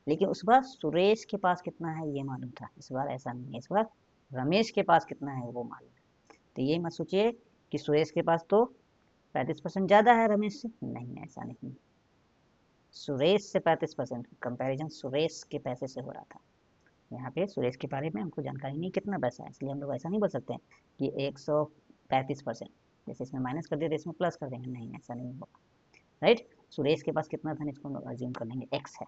लेकिन उस बार सुरेश के पास कितना है ये मालूम था, इस बार ऐसा नहीं है, इस बार रमेश के पास कितना है वो मालूम है। तो ये मत सोचिए कि सुरेश के पास तो 35% ज़्यादा है रमेश से, नहीं ऐसा नहीं। सुरेश से 35% कंपेरिजन सुरेश के पैसे से हो रहा था। यहाँ पे सुरेश के बारे में हमको जानकारी नहीं कितना पैसा है, इसलिए हम लोग ऐसा नहीं बोल सकते हैं कि 135%, जैसे इसमें माइनस कर देते इसमें प्लस कर देंगे, नहीं ऐसा नहीं होगा, राइट। सुरेश के पास कितना धन इसको हम लोग अज्यूम कर लेंगे एक्स है,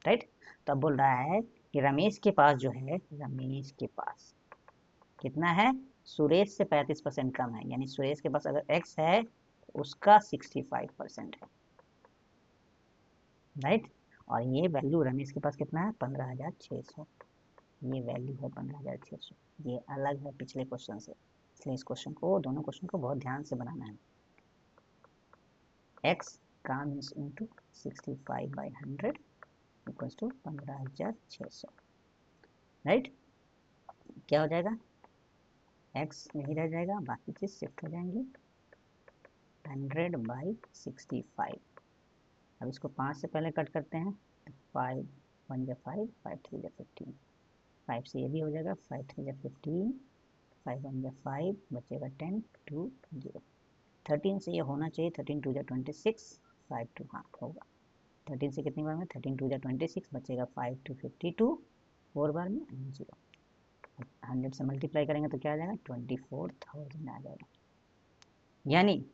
राइट। तो अब बोल रहा है कि रमेश के पास जो है, रमेश के पास कितना है, सुरेश से 35% कम है, यानी सुरेश के पास अगर एक्स है तो उसका 65% है, राइट। और ये वैल्यू रमेश के पास कितना है 15,600, ये वैल्यू है 15,600, ये अलग है पिछले क्वेश्चन से, इसलिए इस क्वेश्चन को, दोनों क्वेश्चन को बहुत ध्यान से बनाना है। x comes into 65/100 equals to 15,600, right. क्या हो जाएगा, x नहीं रह जाएगा, बाकी चीज शिफ्ट हो जाएंगी, 100/65। अब इसको 5 से पहले कट करते हैं, 5 1 जा 5, 5 3 जा 15, 5 से ये भी हो जाएगा, 5 3 जा 15, 5 1 जा 5, बचेगा 10 2 0, 13 से ये होना चाहिए, 13 2 जा 26, 5 2 हाँ होगा, 13 से कितनी बार में 13 2 जा 26, बचेगा 5 2 52, 4 बार में 0, 100 से मल्टीप्लाई करेंगे तो क्या आ जाएगा 24,000 आ जाएगा, यानी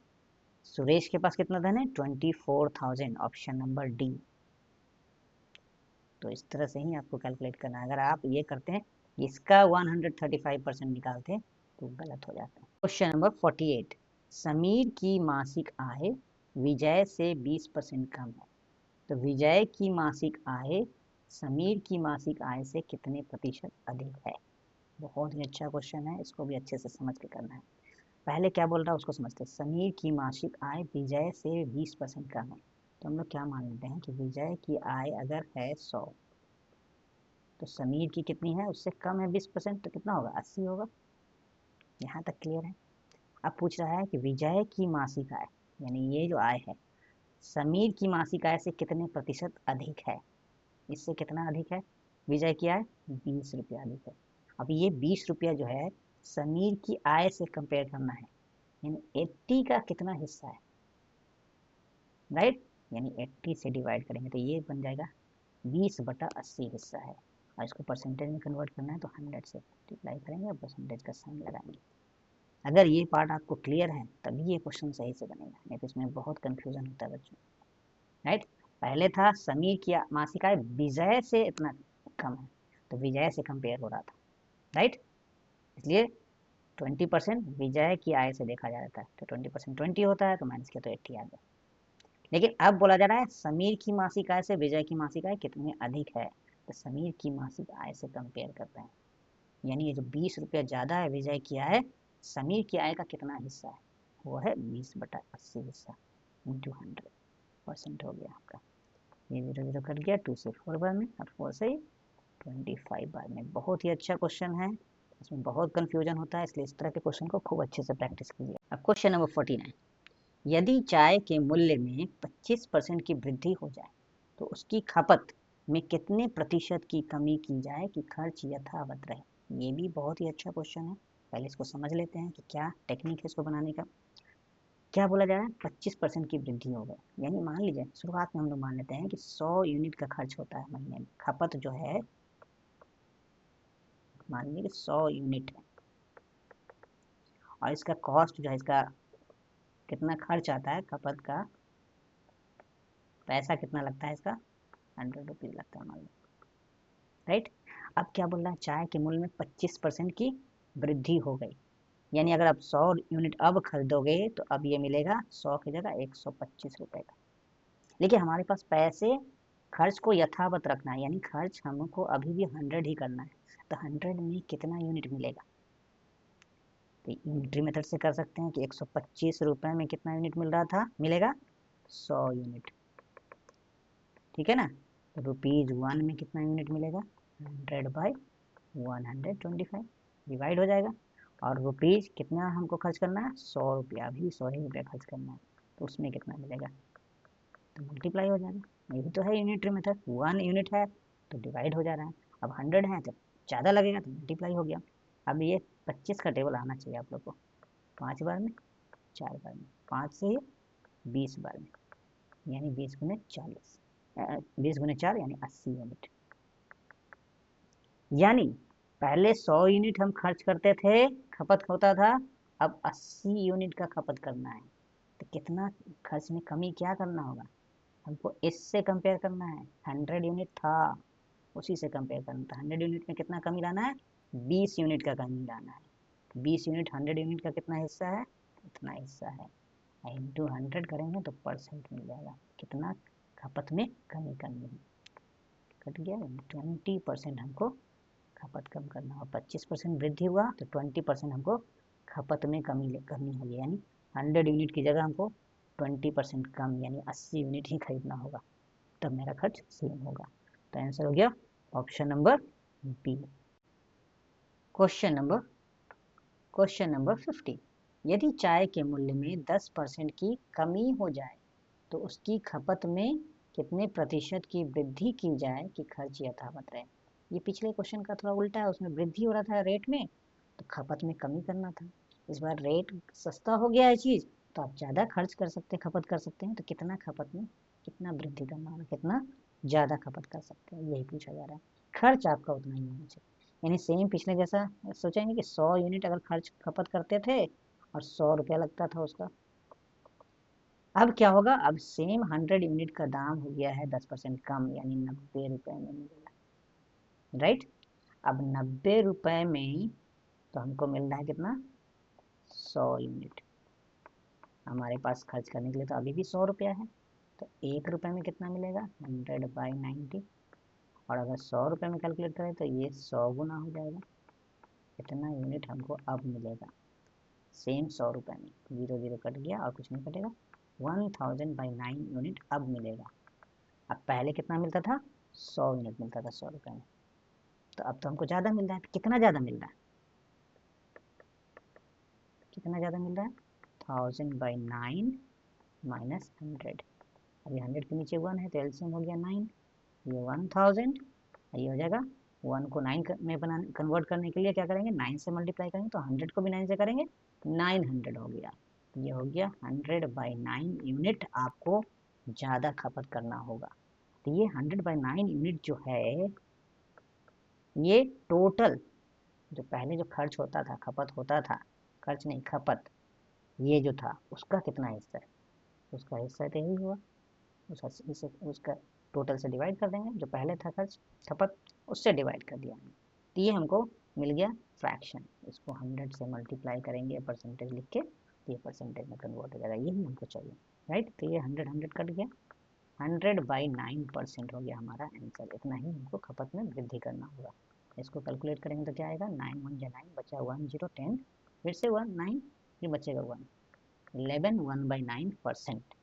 सुरेश के पास कितना धन है 24,000, ऑप्शन नंबर डी। तो इस तरह से ही आपको कैलकुलेट करना है, अगर आप ये करते हैं इसका 135% निकालते हैं तो गलत हो जाता है। क्वेश्चन नंबर 48, समीर की मासिक आय विजय से 20% कम है, तो विजय की मासिक आय समीर की मासिक आय से कितने प्रतिशत अधिक है। बहुत ही अच्छा क्वेश्चन है, इसको भी अच्छे से समझ के करना है। पहले क्या बोल रहा है उसको समझते हैं, समीर की मासिक आय विजय से 20% कम है, तो हम लोग क्या मान लेते हैं कि विजय की आय अगर है 100 तो समीर की कितनी है उससे कम है 20%, तो कितना होगा 80 होगा। यहाँ तक क्लियर है। अब पूछ रहा है कि विजय की मासिक आय, यानी ये जो आय है समीर की मासिक आय से कितने प्रतिशत अधिक है, इससे कितना अधिक है, विजय की आय 20 रुपया अधिक है। अब ये 20 रुपया जो है समीर की आय से कंपेयर करना है, यानी 80 का कितना हिस्सा है, राइट, यानी 80 से डिवाइड करेंगे तो ये बन जाएगा 20/80 हिस्सा है, और इसको परसेंटेज में कन्वर्ट करना है तो 100 से मल्टीप्लाई करेंगे और परसेंटेज का साइन लगाएंगे। अगर ये पार्ट आपको क्लियर है तभी ये क्वेश्चन सही से बनेगा, नहीं तो इसमें बहुत कन्फ्यूजन होता है बच्चों, राइट। पहले था समीर की मासिक आय विजय से इतना कम है, तो विजय से कंपेयर हो रहा था, राइट, इसलिए 20% विजय की आय से देखा जा रहा था, तो 20% 20 होता है, तो माइनस किया तो 80 आ गया। लेकिन अब बोला जा रहा है समीर की मासिक आय से विजय की मासिक आय कितनी अधिक है, तो समीर की मासिक आय से कंपेयर करते हैं, यानी ये जो 20 रुपया ज़्यादा है विजय की आय, समीर की आय का कितना हिस्सा है, वो है 20/80 हिस्सा इंटू 100% हो गया आपका। ये 0 0 कट गया, 2 से 4 बार में और 4 से 25 बार में। बहुत ही अच्छा क्वेश्चन है, इसमें बहुत कंफ्यूजन होता है, इसलिए इस तरह के क्वेश्चन को खूब अच्छे से प्रैक्टिस कीजिए। अब क्वेश्चन नंबर 49, यदि चाय के मूल्य में 25% की वृद्धि हो जाए तो उसकी खपत में कितने प्रतिशत की कमी की जाए कि खर्च यथावत रहे। ये भी बहुत ही अच्छा क्वेश्चन है, पहले इसको समझ लेते हैं कि क्या टेक्निक है इसको बनाने का। क्या बोला जा रहा है, 25% की वृद्धि हो गई, यानी मान लीजिए शुरुआत में हम लोग मान लेते हैं कि 100 यूनिट का खर्च होता है महीने में, खपत जो है मान लीजिए कि 100 यूनिट है और इसका कॉस्ट जो है, इसका कितना खर्च आता है, खपत का पैसा कितना लगता है, इसका 100 रुपीज लगता है मान लो, राइट। अब क्या बोल रहा है, चाय के मूल्य में 25% की वृद्धि हो गई, यानी अगर आप 100 यूनिट अब खरीदोगे तो अब ये मिलेगा 100 की जगह 125 रुपए का। लेकिन हमारे पास पैसे, खर्च को यथावत रखना है, यानी खर्च हमको अभी भी 100 ही करना है, तो 100 में कितना यूनिट मिलेगा, तो यूनिटरी मेथड से कर सकते हैं कि 125 रुपए में कितना यूनिट मिल रहा था, मिलेगा 100 यूनिट, ठीक है ना। तो ₹1 में कितना यूनिट मिलेगा, 100/125 डिवाइड हो जाएगा, और रुपीज कितना हमको खर्च करना है, 100 रुपया, अभी 100 ही रुपया खर्च करना है, तो उसमें कितना मिलेगा, तो मल्टीप्लाई हो जाएगा। यही तो है यूनिटरी मेथड, 1 यूनिट है तो डिवाइड हो जा रहा है, अब 100 है तो ज़्यादा लगेगा तो मल्टीप्लाई हो गया। अब ये 25 का टेबल आना चाहिए आप लोग को, 5 बार में, 4 बार में, 5 से 20 बार में, यानी 20 गुने 40, 20 गुने 4 यानी 80 यूनिट। यानी पहले 100 यूनिट हम खर्च करते थे, खपत होता था, अब 80 यूनिट का खपत करना है, तो कितना खर्च में कमी क्या करना होगा, हमको इससे कंपेयर करना है, 100 यूनिट था उसी से कंपेयर करना था, 100 यूनिट में कितना कमी लाना है, 20 यूनिट का कमी लाना है, 20 यूनिट 100 यूनिट का कितना हिस्सा है, इतना हिस्सा है, इंटू 100 करेंगे तो परसेंट मिल जाएगा, कितना खपत में कमी करनी है, कट गया, 20% हमको खपत कम करना, और 25% वृद्धि हुआ तो 20% हमको खपत में कमी करनी होगी, यानी 100 यूनिट की जगह हमको 20% कम यानी 80 यूनिट ही खरीदना होगा, तब मेरा खर्च सेम होगा। तो आंसर हो गया option number B. Question number 50, यदि चाय के मूल्य में 10% की कमी हो जाए तो उसकी खपत में कितने प्रतिशत की वृद्धि की जाए कि खर्च यथावत रहे। ये पिछले क्वेश्चन का थोड़ा उल्टा है, उसमें वृद्धि हो रहा था रेट में तो खपत में कमी करना था, इस बार रेट सस्ता हो गया है चीज़ तो आप ज़्यादा खर्च कर सकते हैं, खपत कर सकते हैं, तो कितना खपत में कितना वृद्धि करना होगा, कितना ज़्यादा खपत कर सकते हैं, यही पूछा जा रहा है। खर्च आपका उतना ही होना चाहिए, यानी सेम पिछले जैसा सोचेंगे कि 100 यूनिट अगर खर्च खपत करते थे और 100 रुपया लगता था उसका, अब क्या होगा, अब सेम 100 यूनिट का दाम हो गया है 10% कम, यानी 90 रुपए में मिलेगा, राइट। अब 90 रुपए में तो हमको मिल रहा है कितना, 100 यूनिट, हमारे पास खर्च करने के लिए तो अभी भी 100 रुपया है, तो 1 रुपये में कितना मिलेगा, 100/90, और अगर 100 रुपये में कैलकुलेट करें तो ये 100 गुना हो जाएगा, इतना यूनिट हमको अब मिलेगा, सेम 100 रुपये में, 0 0 कट गया और कुछ नहीं कटेगा, 1000/9 यूनिट अब मिलेगा। अब पहले कितना मिलता था, 100 यूनिट मिलता था 100 रुपये में, तो अब तो हमको ज़्यादा मिल रहा है, कितना ज़्यादा मिल रहा है, कितना ज़्यादा मिल रहा है, 1000/9 माइनस 100, अभी 100 के नीचे 1 है तो एलसीएम हो गया 9, ये 1000, ये हो जाएगा 1 को 9 में कन्वर्ट करने के लिए क्या करेंगे, 9 से मल्टीप्लाई करेंगे, तो 100 को भी 9 से करेंगे, 900 हो गया, ये हो गया 100/9 यूनिट आपको ज़्यादा खपत करना होगा। तो ये 100/9 यूनिट जो है, ये टोटल जो पहले जो खर्च होता था, खपत होता था, खर्च नहीं खपत, ये जो था उसका कितना हिस्सा है, उसका हिस्सा तो यही हुआ, उसका टोटल से डिवाइड कर देंगे, जो पहले था खर्च खपत उससे डिवाइड कर दिया हमने, तो ये हमको मिल गया फ्रैक्शन, इसको 100 से मल्टीप्लाई करेंगे परसेंटेज लिख के, तो ये परसेंटेज में कन्वर्ट हो जाएगा, यही हमको चाहिए, राइट। तो ये 100 100 कट गया, 100/9% हो गया हमारा आंसर, इतना ही हमको खपत में वृद्धि करना होगा। इसको कैलकुलेट करेंगे तो क्या आएगा, 9 1 9 बचा 1 0 10, फिर से 1 9, फिर बचेगा 1 11 1/9%,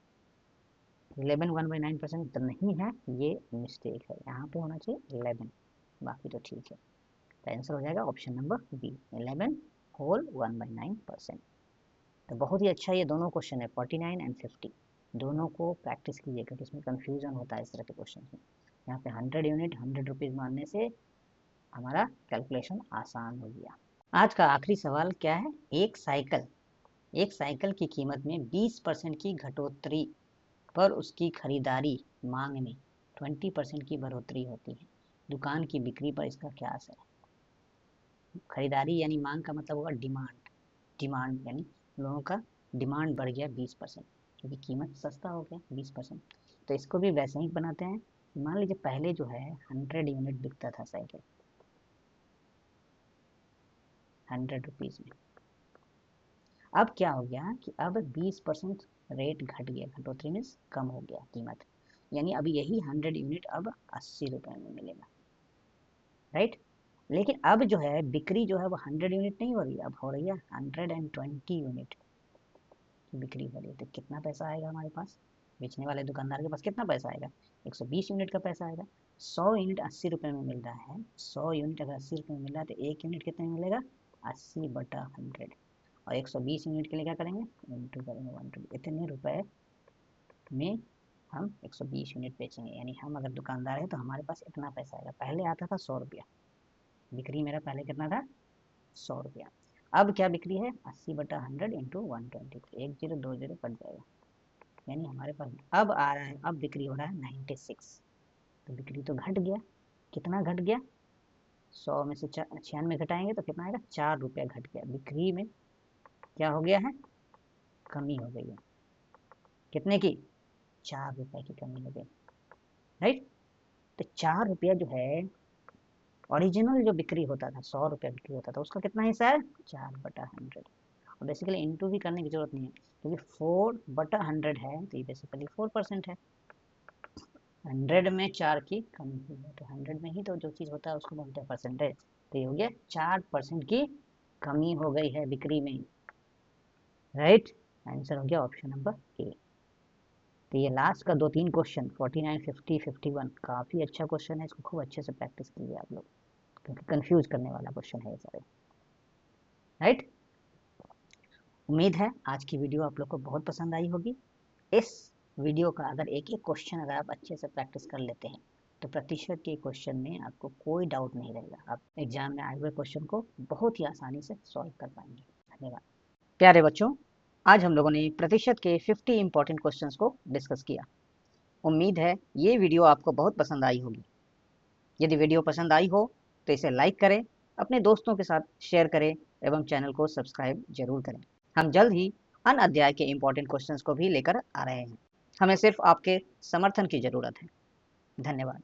11 1/9% तो नहीं है, ये मिस्टेक है, यहाँ पे होना चाहिए 11, बाकी तो ठीक है। तो आंसर हो जाएगा ऑप्शन नंबर बी, 11 होल 1/9%। तो बहुत ही अच्छा ये दोनों क्वेश्चन है, 49 एंड 50, दोनों को प्रैक्टिस कीजिए क्योंकि इसमें कंफ्यूजन होता है इस तरह के क्वेश्चन में। यहाँ पे 100 यूनिट 100 रुपीज़ मानने से हमारा कैलकुलेशन आसान हो गया। आज का आखिरी सवाल क्या है, एक साइकिल की कीमत में 20% की घटोतरी पर उसकी खरीदारी मांग में 20% की बढ़ोतरी होती है, दुकान की बिक्री पर इसका क्या असर है। खरीदारी यानी मांग का मतलब होगा डिमांड यानी लोगों का डिमांड बढ़ गया 20%, क्योंकि कीमत सस्ता हो गया 20%। तो इसको भी वैसे ही बनाते हैं। मान लीजिए पहले जो है 100 यूनिट बिकता था साइकिल 100 रुपीज़ में, अब क्या हो गया कि अब 20% रेट घट गया, घटोतरी में कम हो गया कीमत, यानी अभी यही 100 यूनिट अब 80 रुपए में मिलेगा, राइट। लेकिन अब जो है बिक्री जो है वो 100 यूनिट नहीं हो रही है, अब हो रही है 120 यूनिट की बिक्री हो रही है। तो कितना पैसा आएगा हमारे पास, बेचने वाले दुकानदार के पास कितना पैसा आएगा, 120 यूनिट का पैसा आएगा। 100 यूनिट 80 रुपए में मिल रहा है, 100 यूनिट अगर 80 रुपए में मिल रहा है तो एक यूनिट कितने में मिलेगा, 80/100। और 120 यूनिट के लिए क्या करेंगे, इंटू करेंगे 120, इतने रुपए में हम 120 यूनिट बेचेंगे, यानी हम अगर दुकानदार है तो हमारे पास इतना पैसा आएगा। पहले आता था 100 रुपया, बिक्री मेरा पहले कितना था 100 रुपया, अब क्या बिक्री है 80/100 इंटू 120, 1 0 2 0 कट जाएगा, यानी हमारे पास अब आ रहा है, अब बिक्री हो रहा है 96। तो बिक्री तो घट गया, कितना घट गया, 100 में से 96 घटाएंगे तो कितना आएगा, 4 रुपया घट गया, बिक्री में क्या हो गया है, कमी हो गई है, कितने की, 4 रुपए की कमी हो गई, राइट। तो 4 रुपया जो है ओरिजिनल जो बिक्री होता था 100 रुपया बिक्री होता था उसका कितना हिस्सा है, 4/100। और बेसिकली इंटू भी करने की जरूरत नहीं है क्योंकि 4/100 है, तो ये बेसिकली 4% है। 100 में 4 की कमी हुई है, तो 100 में ही तो जो चीज़ होता है उसको बोलते हैं परसेंटेज। तो ये हो गया 4% की कमी हो गई है बिक्री में, राइट। आंसर हो गया ऑप्शन नंबर ए। तो ये लास्ट का 2-3 क्वेश्चन 49 50 51 काफ़ी अच्छा क्वेश्चन है, इसको खूब अच्छे से प्रैक्टिस कीजिए आप लोग क्योंकि कंफ्यूज करने वाला क्वेश्चन है ये सारे, राइट। उम्मीद है आज की वीडियो आप लोग को बहुत पसंद आई होगी। इस वीडियो का अगर एक एक क्वेश्चन अगर आप अच्छे से प्रैक्टिस कर लेते हैं तो प्रतिशत के क्वेश्चन में आपको कोई डाउट नहीं रहेगा, आप एग्जाम में आए हुए क्वेश्चन को बहुत ही आसानी से सॉल्व कर पाएंगे। धन्यवाद। प्यारे बच्चों, आज हम लोगों ने प्रतिशत के 50 इंपॉर्टेंट क्वेश्चंस को डिस्कस किया। उम्मीद है ये वीडियो आपको बहुत पसंद आई होगी। यदि वीडियो पसंद आई हो तो इसे लाइक करें, अपने दोस्तों के साथ शेयर करें एवं चैनल को सब्सक्राइब जरूर करें। हम जल्द ही अन्य अध्याय के इंपॉर्टेंट क्वेश्चंस को भी लेकर आ रहे हैं। हमें सिर्फ आपके समर्थन की जरूरत है। धन्यवाद।